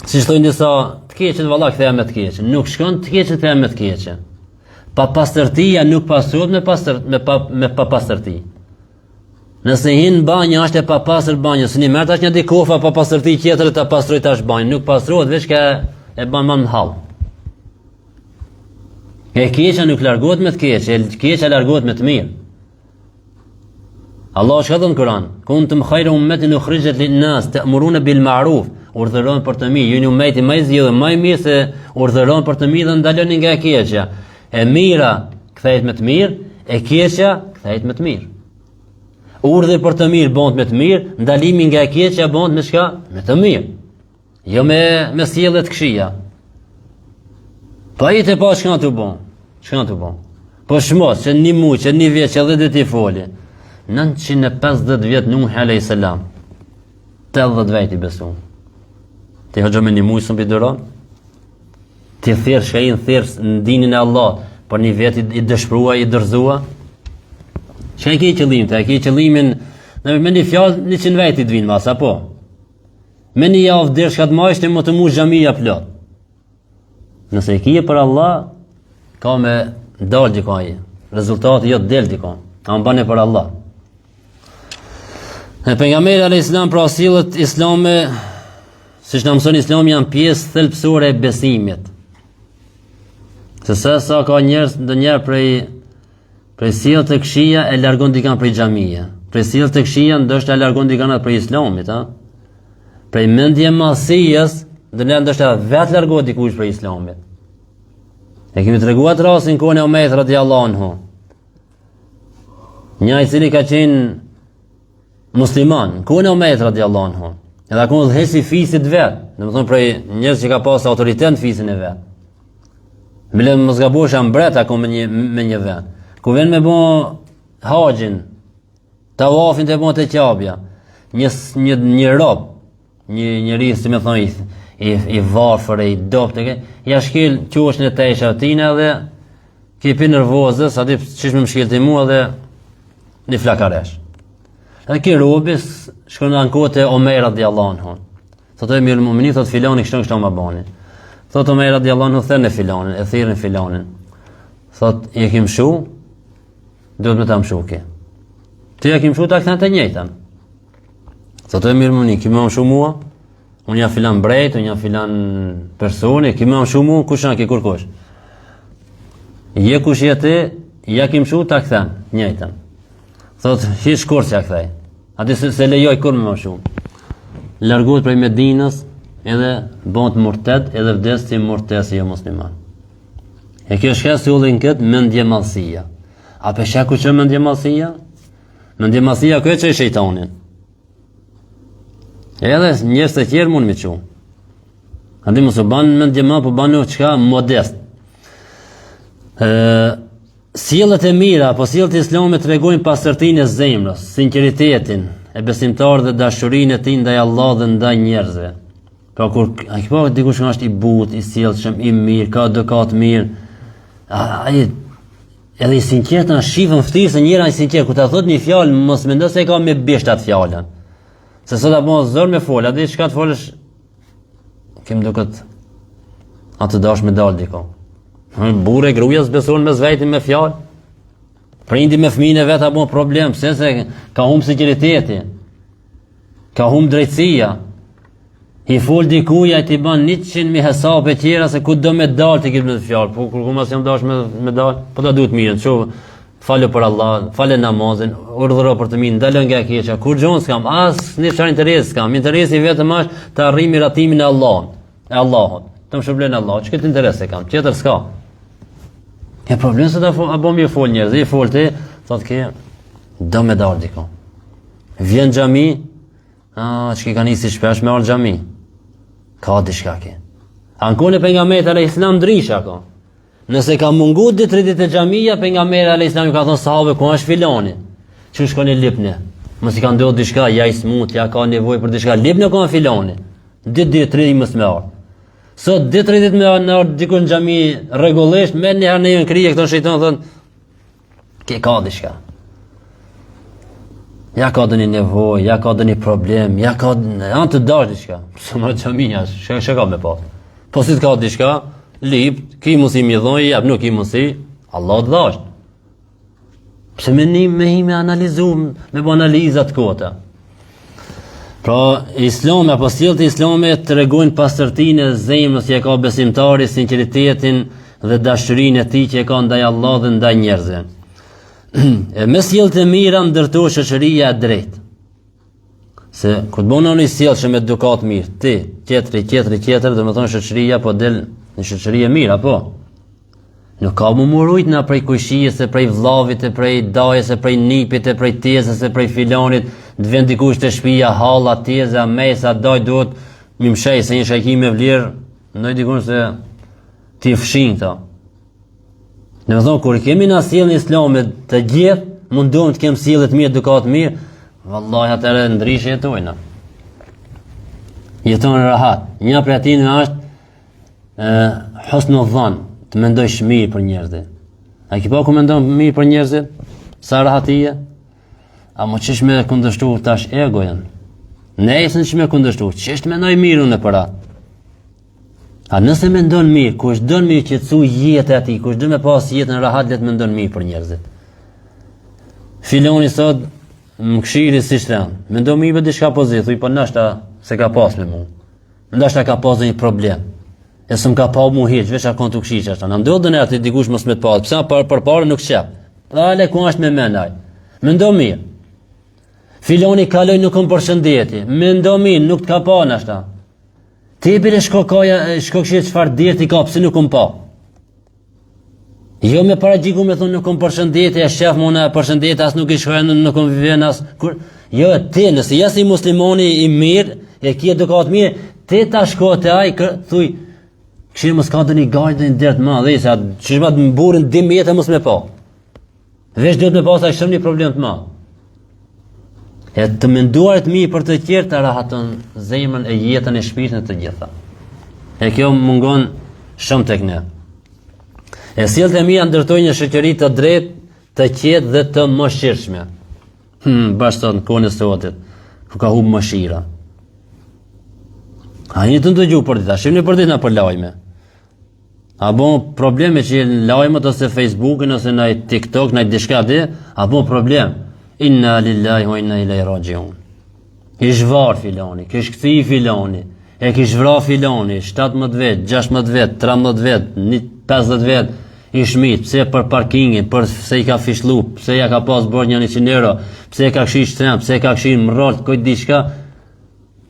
Si thojnë disa, të keqen valla ktheja me të keqen, nuk shkon të keqen ktheja me të keqen. Pa pastërtia nuk pastrohet me pa pastërti. Nëse hin banjë është e papastër banjë, s'ni merr tash një di kofa pa pastërti tjetër ta pastroj tash banjë, nuk pastrohet veç ka e bën më në hall. E keqja nuk largohet me të keqe, e keqja largohet me të mirë. Allah shka dhe në Kur'an, kuntum khayra ummetin ukhrijat lin-nas ta'muruna bil ma'ruf, urdhëron për të mirë, jeni ummeti më i zgjedhur, më i mirë se urdhëron për të mirë dhe ndaloni nga e keqja. E mira kthehet me të mirë, e keqja kthehet me të mirë. Urdhër për të mirë bëhet me të mirë, ndalimi nga e keqja bëhet me çka? Me të mirë. Jo me sjellje të këqija. Po ai të pa çka të bën. Çka të bën? Po shmos, që një muaj, që një vjet, që edhe dhe ti foli. 950 vjet Nuh alayhis salam. 80 vjet i beson. Ti hoxha me një muaj së mbi doron? Ti thirr shkajin thirr në dinin e Allah, por një vjet i dëshpërua, i dërzua. Çka ke qëllim? Ta ke qëllimin me një fjalë 100 vjet i të vinë mas apo? Me një javë derë shka të majsh të më të mu xhamia plot. Nëse i kije për Allah, ka me dalë dikaj. Rezultati jo të delë dikaj. Ta më bane për Allah. E pejgamberi alayhis salam pra sillet islame, siç na mëson Islami, janë pjesë thelbësore e besimit. Se sa ka njerëz ndonjëherë prej sjelljes të këqija e largon dikan prej xhamia. Prej sjelljes të këqija ndoshta e largon dikan prej Islamit, ha? Prej mendje masijes, ndoshta vetë largohet dikush prej Islamit. E kemi treguar rastin kohën e Omerit radhiyallahu anhu. Një i cili ka qenë musliman, kohën e Omerit radhiyallahu anhu. Edhe ka qenë dhësi fisit vet, domethënë prej njerëz që ka pas autoritet në fisin e vet. Bile mos gabosh mbret ako me një vend. Ku vjen me bën haxhin, tawafin të bën te Qabja. Një rob, një njerëz si më thoni i varfër e i dopt e ja shkel qoshën e tesha tina dhe kipi nervozë, sa di çish më shkelti mua dhe një flakaresh. Edhe ki robis shkon në kohët e Omer radhiyallahu anhu. Thotë mirë mu'mini, thotë filani kështu më bani. Thotë Omer radhiyallahu anhu thënë filanin, e thirrën filanin. Thotë e kim shu, duhet me ta mshuki. Ti e kim shu ta kthen të njëjtën. Thotë mirë mu'mini, kim më shu mua? Unë jam filan brejt, unë jam filan personi, kim më shu mua, kush na ke kërkosh? Je kush je ti, ja kim shu ta kthen njëjtën. Thot, hiç kurrë s'ja kthej. Atë se lejoj kur më shumë. Largohet prej Medinës, edhe bëhet murted, edhe vdes si murted si jo musliman. E kjo shka si ullin këtë mendje madhësia. A për shaku që mendje madhësia? Mendje madhësia kjo që i shejtanin. Edhe njës të tjerë mund me që. Andi mos u banë mendje madhë, po banë qka modest. Sjellët e mira, po sjellët e Islamit tregojnë pastërtinë e zemrës, sinqeritetin e besimtar dhe dashurinë e tij ndaj Allah dhe ndaj njerëzve. Pra kur po dikush që është i butë, i sjellshëm, i mirë, ka edukat mirë, ai edhe i sinqert na shifën ftyrë se njëra i sinqert, kur ta thot një fjalë, mos mendo se ka me bisht atë fjalën. Se sot apo zor me fol, atë çka të folësh, kem duket atë dash me dal diko. Burë e gruaja s'beson me vetin me fjalë. Prindi me fëmijën e vet apo problem, se ka humb sinqeriteti. Ka humb drejtësia. I fol dikuja ti bën 100.000 hesape tjera se ku do me dal ti këtë fjalë. Po kur mos jam dash me dal, po ta duhet mirë, çu falë për Allah, falë namazin, urdhëro për të mirë, ndalo nga e keqja. Kur gjon s'kam as një çfarë interes s'kam. Interesi vetëm është të arrijë miratimin e Allahut. Të më shërblen Allah, që këtë interes e kam, tjetër s'ka. E problem se ta apo mi fol njerëz, i fol ti, thotë ke do me dal diko. Vjen xhami, çka ka nisi shpesh me ardh xhami. Ka diçka ke. Ankone pejgamberi alayhis salam ndrisha ka. Nëse ka mungu ditë të xhamia, pejgamberi alayhis salam ka thonë sahabe ku është filani. Çu shkon në Lipne. Mos i ka ndodhur diçka, ja i smut, ja ka nevojë për diçka. Lipne ka filani. Ditë 3 mos me ardh. Sot ditë 30 me ardh diku në xhami rregullisht, me një herë në krije këto shejtan thonë ke ka diçka. Ja ka doni nevojë, ja ka doni problem, ja ka janë të dash diçka. Sa më xhamia, çka ka me pa. Po si të ka diçka, lip, ki mos i më dhoj, jap nuk i mos i, Allah të dash. Pse me analizum, me bë analizat kota. Pra, Islami apo sjellët e Islamit tregojnë pastërtinë e zemrës që e ka besimtari, sinqeritetin dhe dashurinë e tij që e ka ndaj Allah dhe ndaj njerëzve. Me sjellët e mira ndërtohet shoqëria e drejtë. Se kur të bëna një sjellshëm me edukat mirë, ti, tjetri, do të thonë shoqëria po del në shoqëri e mirë apo? Nuk ka më murujt na prej kushijës, e prej vllavit, e prej dajës, e prej nipit, e prej tezës, e prej filanit, të vend dikush të shtëpia, halla, teza, mesa, daj duhet mi mshej se një shajkim me vlerë, ndoj dikush se ti fshin këta. Në thonë, kur kemi na sjelljen e Islamit të gjithë, mundohem të kem sjellje të mirë, edukat mirë, vallahi atëherë ndryshe jetojna. Jeton rahat. Një prej atyre është husnul dhan, të mendojsh mirë për njerëzit. A ki pa ku mendon mirë për njerëzit? Sa rahatie? A mo çesh me kundërshtu tash egojen? Nesër që me kundërshtu, çesh mendoj mirë unë për atë. A nëse mendon mirë, kush don mirë qetësu jetën e atij, kush do me pas jetën rahat, le të mendon mirë për njerëzit. Filoni sot më këshiri si shtran. Mendon mirë për diçka pozitive, po ndoshta se ka pas me mua. Ndoshta ka pas një problem. E s'm ka pa mu hiç, veç akon të këshiq ashtu. Na ndodhen atë dikush mos me të pa. Pse përpara nuk shep. Dale ku është me mendaj. Mendo mirë. Filoni kaloi nuk kom përshëndetje. Mendo mirë, nuk të ka pa ashtu. Ti bile shkokshi çfarë dirti ka, pse nuk kom pa. Jo me paragjiku me thonë nuk kom përshëndetje, e shef mona përshëndetje, as nuk i shkojnë, nuk kom vjen as kur. Jo ti, nëse je si muslimani i mirë, e ke edukat mirë, ti ta shko te ai, thuj këshirë mos ka të një gajtë dhe një dertë ma, dhe se që shma të më burin 2 metë mos me pa. Vesh duhet me pas a shumë një problem të ma. E të menduarit mi për të tjerë të rahaton zemrën e jetën e shpirtin e të gjitha. E kjo mungon shumë tek ne. E sjellët e mia ndërtoj një shoqëri të drejtë, të qetë dhe të mëshirshme. Bashkë sot në kohën e sotit, ku ka humbë mëshira. A një të ndëgju për dita, shqipni për ditë në për lajme. A bon probleme që lajmet ose Facebookin ose në TikTok, në dishka di, a bon problem. Inna lillahi wa inna ilaihi rajiun. Kish var filoni, kish kthi filoni, e kish vra filoni, 17 vet, 16 vet, 13 vet, 50 vet, i shmit, pse për parkingin, pse i ka fishlu, pse ja ka pas bërë një 100 euro, pse ka kshi shtrem, pse ka kshi mrol, kujt diçka.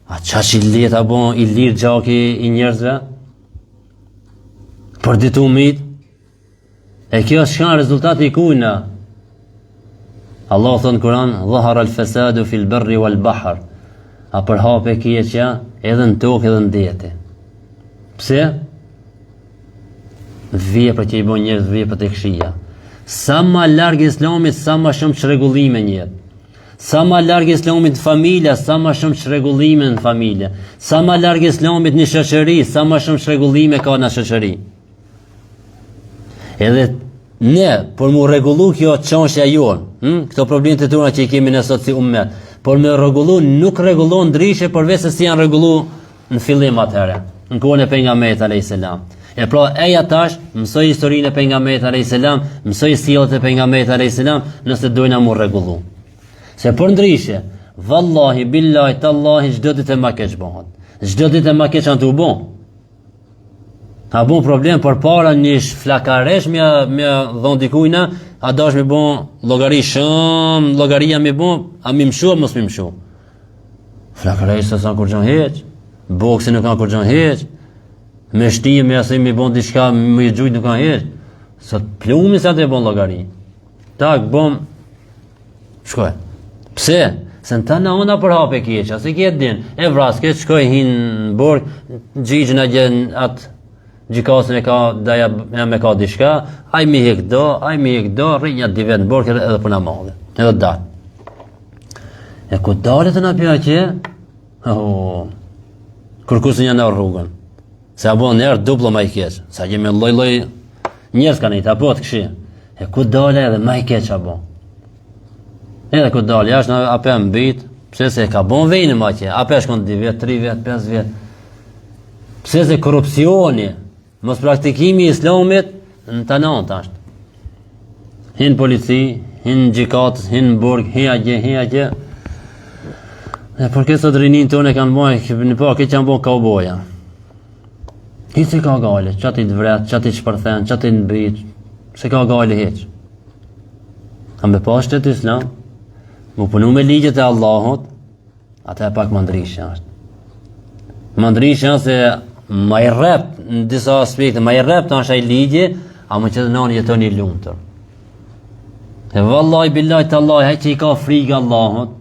A qa që i leta bon, i lirë gjaki i njerëzve? Për ditu mit? E kjo shka rezultati i kujna? Allah thënë Kur'an, dhahar al-fasadu fil barri wal bahr. A për hape keqja edhe në tokë edhe në dete. Pse? Vepra që i bën njerëz, vepra të këqija. Sa ma larg Islamit, sa ma shumë çrregullime në jetë. Sa ma larg Islamit familja, sa ma shumë çrregullime në familje. Sa ma larg Islamit në shoqëri, sa ma shumë çrregullime ka në shoqëri. Edhe ne, për mu rregullu kjo çështja jonë, këto problemet e tona që i kemi ne sot si ummet, por me rregullu nuk rregullon ndryshe përveç se si janë rregullu në fillim atëherë, në kohën e pejgamberit alayhis salam. E pra eja tash, mësoj historinë e pejgamberit alayhis salam, mësoj sjelljet e pejgamberit alayhis salam, nëse dojna mu rregullu. Se për ndryshe, vallahi, billahi, tallahi, çdo ditë e ma keq bëhet. Çdo ditë e ma keq janë të u bon. Ka bon problem për para një flakaresh me dhon dikujna, a dash me bon llogari shumë, llogaria me bon, a mi mshu mos mi mshu. Flakaresh sa kur gjon hiç, boksi nuk ka kur gjon hiç. Me shtime me asaj me bon diçka, me gjujt nuk ka hiç. Sa plumi sa të bon llogari. Tak bom shkoj. Pse? Se në ta në ona për hape keqa, se kjetë din, e vraske, shkoj hinë borg, gjigjën a gjen atë gjikasën e ka, daja me ka dishka, aj mi hek do, rinja divet në borg edhe për në madhe, edhe dalë. E ku dalë të në pja që, kërkusën një në rrugën, se a bo njerë duplo ma i keq, sa gjemi loj njerës ka një të apot këshi, e ku dalë edhe ma i keq a bo. Edhe ku dalë jashtë në ape më bitë, pse se ka bon vejnë ma që, ape shkon 2 vjet, 3 vjet, 5 vjet. Pse se korupcioni, mos praktikimi i Islamit në të nëntë ashtë. Hinë polici, hinë gjikatës, hinë burg, hi agje. E për këtë sot rinin tonë e kanë bojë, në pa këtë kanë bojë kauboja. Hitë se ka gale, qatë i të vret, qatë i shpërthen, qatë i në bitë, se ka gale heqë. A me pas shtetë Islam, mu punu me ligjet e Allahut, ata e pak më ndrishë është. Më ndrishë se ma i rep në disa aspekte, ma i rep të është ai ligje, a më që të nani jeton i lumëtër. E vallaj, billaj të Allah, haj që i ka frikë Allahut,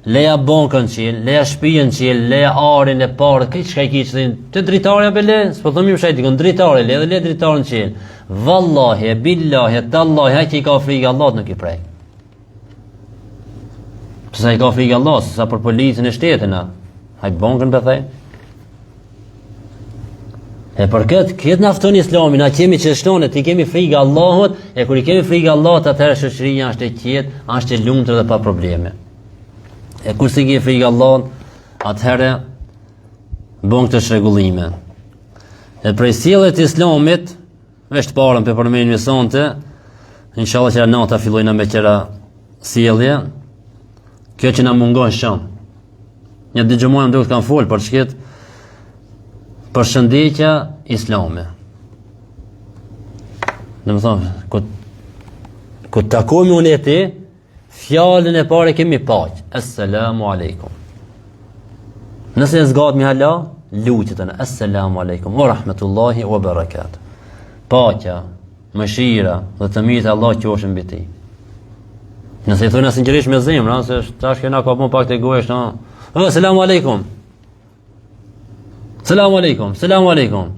leja bankën qilë, leja shpijën qilë, leja arin e parë, këtë shka i kiqë, të dritarja be le, s'po thëmë ju shajti, kënë dritarja le, dhe le dritarën qilë. Vallaj, billaj, të Allah, haj që i ka frikë Allahut nuk i prejkë. Pësa i ka frikë Allah, sa për policën e shtetën, haj bankën për thej. E për këtë nafton Islamin, na kemi që shtonet, i kemi frikë Allahut, e kur i kemi frikë Allahut, atëherë shoqëria është e qetë, është e lumtur dhe pa probleme. E kur si ke frikë Allahut, atëherë bën këtë çrregullime. E prej sjelljes të Islamit, veç të parën për përmendim me sonte, inshallah që nata fillojna me qira sjellje. Kjo që na mungon shumë. Një dëgjëmojnë duhet kanë folë për çket për shëndetja islame. Dhe më thonë, ku takomi unë e ti, fjallën e pare kemi paqë. Assalamu alaikum. Nëse e zgatë mi hala, luqët në assalamu alaikum, wa rahmetullahi wa barakat. Paqja, mëshira dhe të mirë të Allah që është mbi ti. Nëse i thonë sinqerisht me zemra, se tash kena ka bon pak të gojsh, selamu alaikum. Selamu alaikum, selamu alaikum.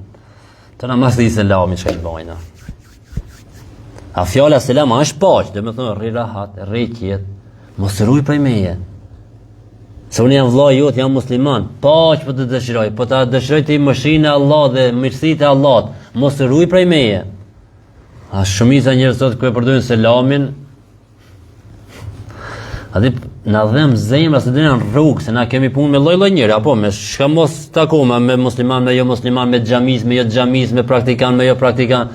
Të na mas di selami që i bojna. A fjala selama është paqë, dhe me thonë rri rahat, rri qjet, mos rruj prej meje. Se unë jam vllai jot, jam musliman, paqë po të dëshiroj, po ta dëshiroj të mëshirën e Allah dhe mirësitë e Allahut, mos rruj prej meje. A shumica njerëz sot ku e përdorin selamin, a di na dhem zemra se dhe në rrugë, se na kemi punë me lloj njëri, apo me shka mos takoma, me musliman, me jo musliman, me xhamis, me jo xhamis, me praktikan, me jo praktikan.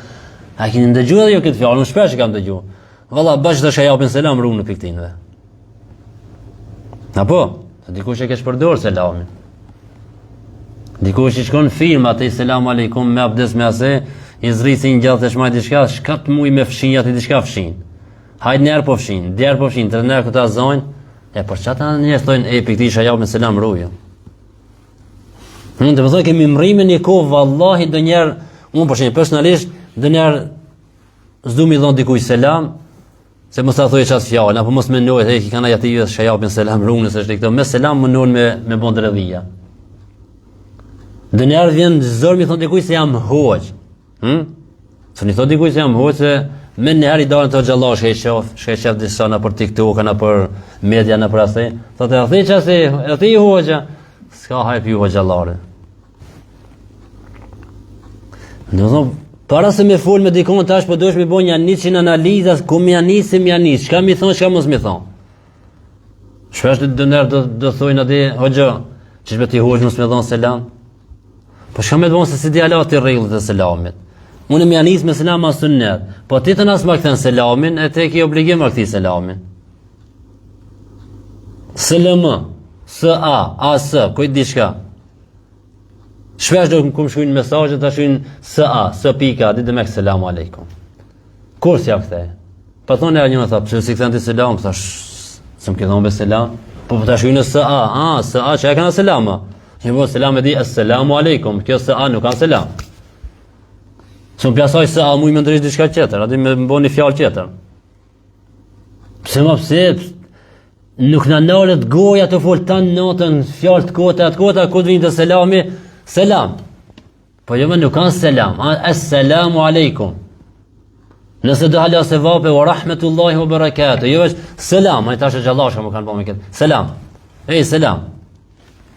A keni ndëgjuar edhe jo këtë fjalë? Unë shpesh e kam dëgjuar. Valla bash tash japin selam rrugën në piktinëve. Apo, se dikush e ke shpërdor selamin. Dikush i shkon firma te selam aleikum me abdes me ase, i zrisin gjatë të shmaj diçka, shkat muj me fshin atë diçka fshin. Hajt njerë po fshin, djerë po fshin, 3 njerë këta zojnë, për çata njerë thojnë, pikti isha javë me selam ruju. Të përthoj kemi mrime një kohë, vallahi do njerë, unë përshin, personalisht, do njerë zdu mi dhonë dikuj selam, se mos ta thoj qatë fjallë, apo mos me nojë, i kana jati ju shajapin selam runë, se shtë këto, me selam më nojnë me bon dredhia. Dë njerë vjen zërë mi thonë dikuj se jam hoqë. Se një thonë dikuj se jam hoqë, se me njerë i dalën të gjalla shke qef disa në për TikTok, në për media, në për asë. Thotë e athi qasi, e athi i hoqëja, s'ka hajp ju hoqëllare. Në thonë, para se me full me dikon tash, po dosh me bo një 100 analizas, ku mi janis, si mi janis, qka mi thonë, qka mos mi thonë. Shpesh të njerë do thujnë ati, hoqë, që shbe ti hoqë mos me thonë selam. Po shka me të bonë se si dialat i rregullët e selamit. Unë më janis me selam as sunnet, po ti të nas më kthen selamin, e te ki obligim më kthi selamin. Selam, S-A, kujt diçka. Shpesh do kum shkruajnë mesazhe ta shkruajnë S-A, S-pika, ditë me selamu aleikum. Kur s'ja kthej? Po thonë ai një tha, pse si kthen ti selam, thash, s'm ke thonë be selam. Po ta shkruajnë S-A, S-A që e kanë selama. Një bo selam e di, assalamu aleikum, kjo S-A nuk kanë selam. Së më pjasaj se a muj me ndrysh diçka tjetër, ati me bo një fjallë tjetër. Pse nuk në nalët goja të folë tanë natën, fjallë të kota, ku të vinë të selami, selam. Po jo me nuk kanë selam, assalamu alaikum. Nëse dhe hala se vape, wa rahmetullahi wa barakatuh, jo është selam, a i tash e gjallashka më kanë po me këtë, selam, selam.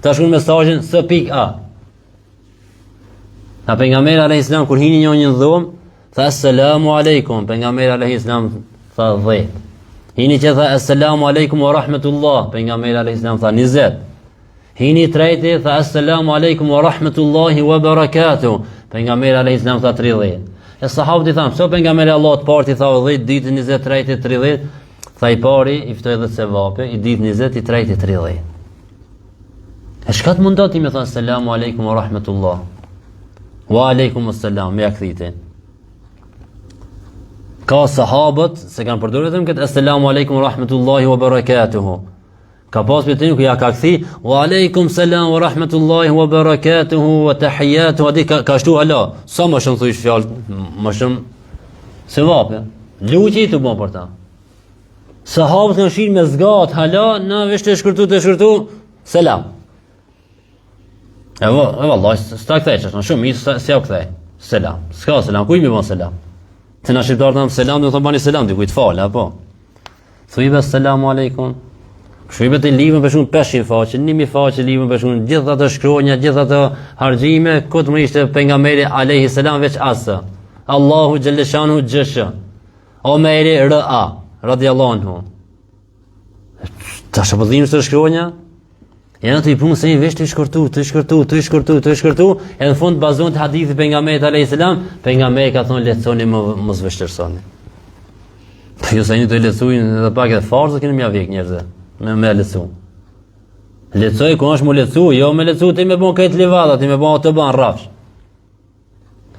Ta shkun mesazhin S.A. Ta pejgamberi alayhis salam kur hini një dhomë, tha assalamu aleikum, pejgamberi alayhis salam tha 10. Hini që tha assalamu aleikum wa rahmatullah, pejgamberi alayhis salam tha 20. Hini treti tha assalamu aleikum wa rahmatullahi wa barakatuh, pejgamberi alayhis salam tha 30. E sahabët i thanë, pse pejgamberi Allahut parti tha 10, ditë 20, treti 30, tha i pari i ftoi 10 sevape, i ditë 20, i treti 30. E shka të mundot ti me thënë assalamu aleikum wa rahmatullah, wa alaikum assalam, me akthiti. Ka sahabët se kanë përdorur vetëm këtë assalamu alaikum wa rahmatullahi wa barakatuhu. Ka pas për të një ku ja ka kthi wa alaikum salam wa rahmatullahi wa barakatuhu wa tahiyatuhu, adi ka shtu ala. Sa më shumë thuish fjalë, më shumë se vape. Luçi të bën për ta. Sahabët kanë shirë me zgat, hala, na vesh të shkurtu, selam. E vallaj, s'ta kthej që është, shumë mirë, s'ja u kthej. Selam, s'ka selam, kuj mi bon selam? Të na shqiptarë të nëmë selam, dhe të bani selam, dikuj të falë, apo? Thujbe, selamu alaikum. Shujbe të livën për shumë 500 faqe, 1000 faqe livën për shumë, gjitha të shkronja, gjitha të hargjime, këtë më ishte pejgamberi alayhi salam veç asë. Allahu gjellëshanu gjëshë. Omeri R.A. radiallahu anhu. Ta shëpëdhimë së shkronja? Janë të i punë se i vesh të shkërtu, e në fund bazon të hadithi pejgamberit alayhi salam, pejgamberi ka thonë leconi mos vështërsoni. Po ju sa një të lecojnë edhe pak edhe farzë keni mja vek njerëzve, me lecu. Lecoj ku është mu lecu, jo me lecu ti me bon këtë livada, ti me bon të ban rafsh.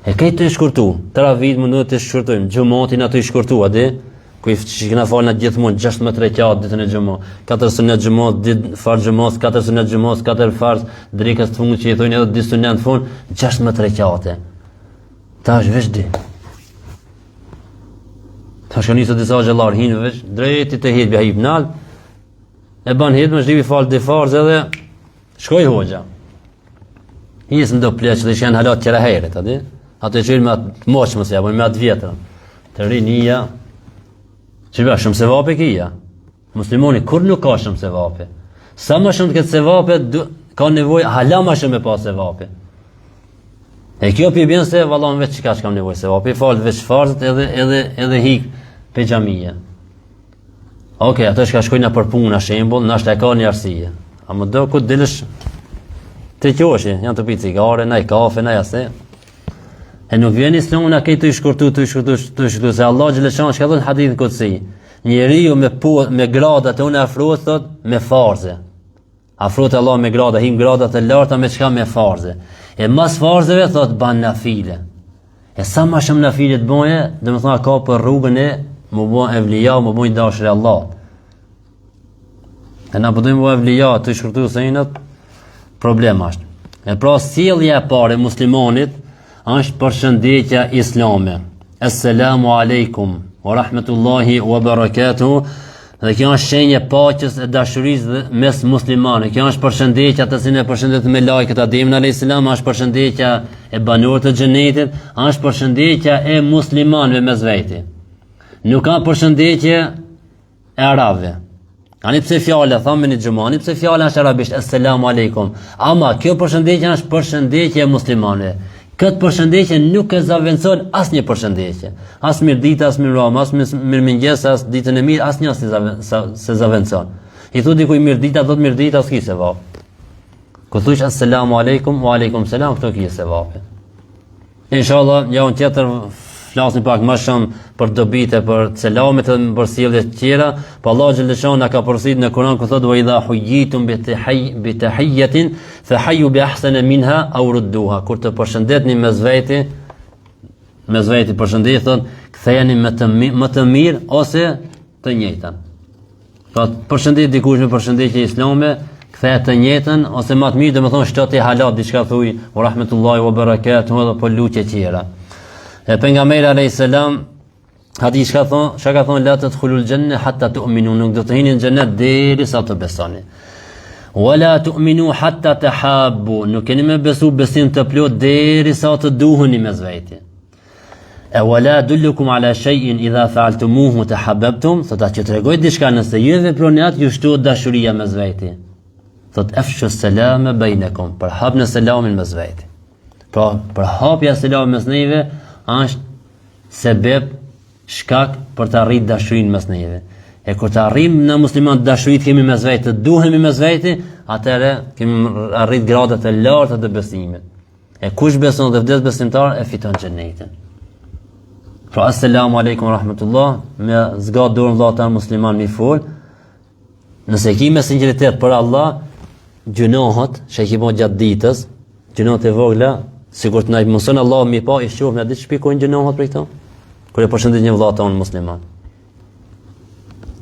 E këtë të shkurtu, tëra vit mundu të shkurtojmë, gjumatin ato i shkurtu, a di? Kuj që këna falë në gjithmonë 16 rekat ditën e gjumot, 4 sunet gjumot, farë gjumot, 4 sunet gjumot, 4 farë, drikës të fund që i thujnë edhe 2 sunet të fund, 16 rekate. Ta është veç di. Ta është njësë disa gjellarë hinë veç, drejti të hitë bja hip nalë, e ban hitë më shdivi falë dhe farës edhe, shkoj hoxha. Hisë më do pleqë dhe shenë halat tjera heret, ati? Ato e qërë me atë moqë mëse, apo me atë vjetër. Të rinija, që bja shumë se vape kija. Muslimoni kur nuk ka shumë se vape. Sa më shumë të këtë se vape, ka nevoj, hala më shumë me pa se vape. E kjo pi bjen se valon veç qika që kam nevoj se vape, i falë veç farzët edhe hik pe gjamije. Oke, ato shka shkojna për punë në shembol, nështë e ka një arsije. A më do ku dilësh të qoshi, janë të pi cigare, na i kafe, na jase. E nuk vjen islamu na këtë të i shkurtu, se Allah Gjeleshan shka dhënë hadith këtësi, njeriu me gradat e unë afrot, thot, me farze. Afrot Allah me gradat, him gradat e larta me qka me farze. E mas farzeve, thot, ban na file. E sa ma shumë nafile të boje, dhe më thona ka për rrugën e më bojnë evlija, më bojnë dashër e Allah. E na përdojnë më bojnë evlija, të shkërtu së inët, problem është. E pra sjellja e parë e muslimanit është përshëndetja islame. Assalamu alaikum wa rahmetullahi wa barakatuhu. Dhe kjo është shenjë e paqes e dashurisë mes muslimanëve. Kjo është përshëndetja të cilën e përshëndet me lajket Adem alayhis salam, është përshëndetja e banorëve të xhenetit, është përshëndetja e muslimanëve mes veti. Nuk ka përshëndetje e arabëve. Ani pse fjala thamë në xhamani, pse fjala është arabisht assalamu alaikum. Ama kjo përshëndetje është përshëndetje e muslimanëve. Këtë përshëndetje nuk e zaventson asnjë përshëndetje. As mirëditë, as mirëmbrëmje, as mirëmëngjes, as ditën e mirë, asnjë se zaventson. I thu dikuj mirëdita, do të mirëdita, s'ki se vap. Ku thush assalamu alaikum, wa alaikum salam, këto ki se vap. Inshallah, javën tjetër flasim pak më shumë për dobite, për selamet dhe për sjelljet e tjera. Po Allah xhallahu na ka porositur në Kur'an ku thotë wa idha huyitum bi tahiyyatin fa hayyu bi ahsana minha aw rudduha. Kur të përshëndetni mes veti përshëndetën, kthejeni më të mirë ose të njëjtën. Pra përshëndet dikush me përshëndetje islame, kthehet të njëjtën ose më të mirë, domethënë shtoti halat diçka thuj wa rahmetullahi wa barakatuhu dhe po lutje tjera. E pejgamberi alayhis salam hadith ka thonë la tadkhulul janna hatta tu'minu, nuk do të hyni në xhenet derisa të besoni. Wala tu'minu hatta tahabbu, nuk keni me besu besim të plot derisa të duheni mes veti. E wala dullukum ala shay'in idha fa'altumuhu tahabbtum, thotë që tregoj diçka nëse ju veproni atë ju shtohet dashuria mes veti. Thotë afshu salama bainakum, përhapni selamin mes veti. Pra përhapja e selamit mes neve është sebeb, shkak për të arrit dashurinë mes neve. E kur të arrim në musliman dashuritë kemi mes veti, të duhemi mes veti, atëherë kemi arrit gradat e larta të besimit. E kush beson dhe vdes besimtar e fiton xhenetin. Pra assalamu alaikum rahmatullah, me zgat dorën vllatan musliman mi fol. Nëse ki me sinqeritet për Allah, gjunohet që i bon gjatë ditës, gjunohet e vogla, sikur të na mëson Allah mi pa i shoh na ditë shpikojnë gjunohet për këto. Kur e përshëndet një vëlla ton musliman.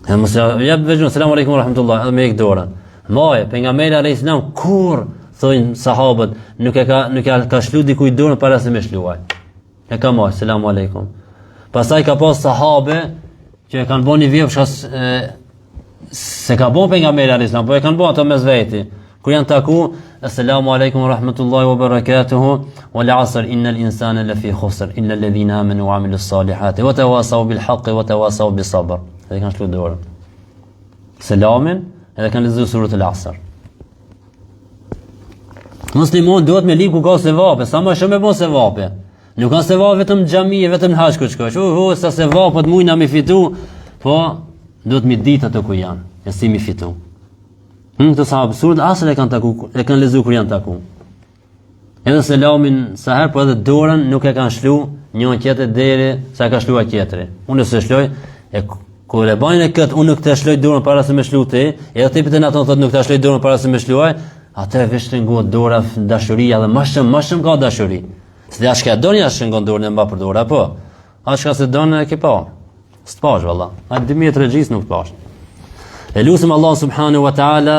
Ja vëjë selam aleikum rahmetullah, edhe me ik dorën. Maje pejgamberi alayhis salam kur thonë sahabët nuk e ka shlu dikujt dorën para se me shluaj. E ka marrë selam aleikum. Pastaj ka pas sahabe që e kanë bënë një vepër se ka bënë pejgamberi alayhis salam, po e kanë bënë ato mes veti. Kur janë taku, assalamu alaikum wa rahmatullahi wa barakatuhu, wal asr innal insana lafi khusr illa alladhina amanu wa amilus salihati wa tawasaw bil haqqi wa tawasaw bis sabr. Edhe kanë shlu dorën. Selamin edhe kanë lexuar surën al-Asr. Muslimon duhet me lip ku ka sevape, sa më shumë e bon sevape. Nuk ka sevape vetëm në xhami, vetëm në hax ku shkosh. Sa sevapet mujna mi fitu, po duhet mi ditë ato ku janë, e si mi fitu. Këto sahabë surët asër e kanë lezu kur janë taku. Edhe selamin sa herë, po edhe dorën nuk e kanë shlu njën tjetër deri sa e ka shluar tjetëri. Unë se shloj, e kur e bajnë e këtë, unë nuk të shloj dorën para se me shlu ti, edhe tipit e në tonë thotë nuk të shloj dorën para se me shluaj, atë e vishtë ngohet dora dashuria dhe ma shumë ka dashuri. Se dhe ashka doni ashtë shëngon dorën e mba për dora, po. Ashka se doni e ki pa. Së të pash, valla. A 2000 regjis nuk të pash. E lusim Allah subhanahu wa ta'ala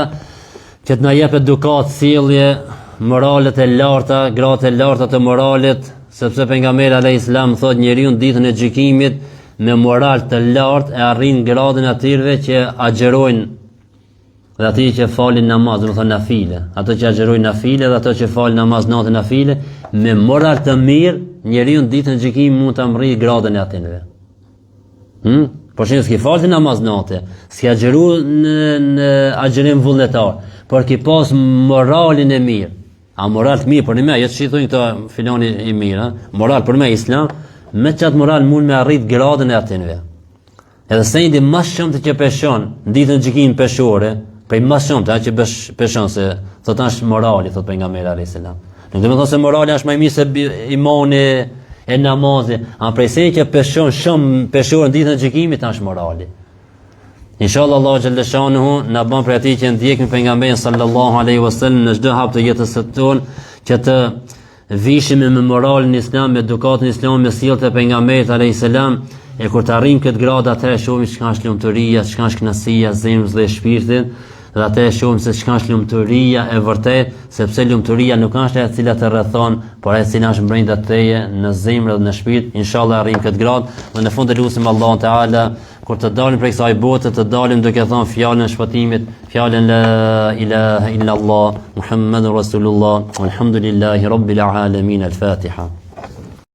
që të na jep edukat, sjellje, moralet e larta, gratë e larta të moralit, sepse pejgamberi alayhis salam thotë njeriu në ditën e gjykimit me moral të lartë e arrin gradën e atyre që agjerojnë dhe aty që falin namaz, do të thonë nafile, ato që agjerojnë nafile dhe ato që falin namaz natën nafile, me moral të mirë, njeriu në ditën e gjykimit mund të arrijë gradën e atyre. Por që s'ki falë të namaz natë, s'ki agjeru në agjerim vullnetar, por ki pas moralin e mirë. A moral të mirë, për në me, jetë që i thujnë këta filoni i mirë, moral për me islam, me qatë moral mund me arrit gradën e atinve. Edhe se indi mas shumë të që peshon, në ditën në gjikim peshore, prej mas shumë të që peshon, se thot është morali, thot pejgamberi alayhis salam. Nuk dhe me thonë se morali është maj mirë se imani, e namazi, a prej se që peshon shumë peshorë në ditën e gjykimit është morali. Inshallah Allah xhalla shanuhu na bën për atij që ndjekim pejgamberin sallallahu alaihi wasallam në çdo hap të jetës së tonë, që të vishim me moralin islam, me edukatën islam, me sjelljet e pejgamberit alayhis salam, e kur të arrijmë këtë gradë atëherë shohim çka është lumturia, çka është kënaqësia e zemrës dhe shpirtit. Dhe atëherë shohim se çka është lumturia e vërtet, sepse lumturia nuk është ajo e cila të rrethon, por ajo e cila është brenda teje në zemrë dhe në shpirt. Inshallah arrijmë këtë gradë dhe në fund të lutem Allahun Teala kur të dalim prej kësaj bote të dalim duke thënë fjalën e shpëtimit, fjalën la ilaha illa Allah Muhammadur Rasulullah, walhamdulillahi rabbil alamin. Al-Fatiha.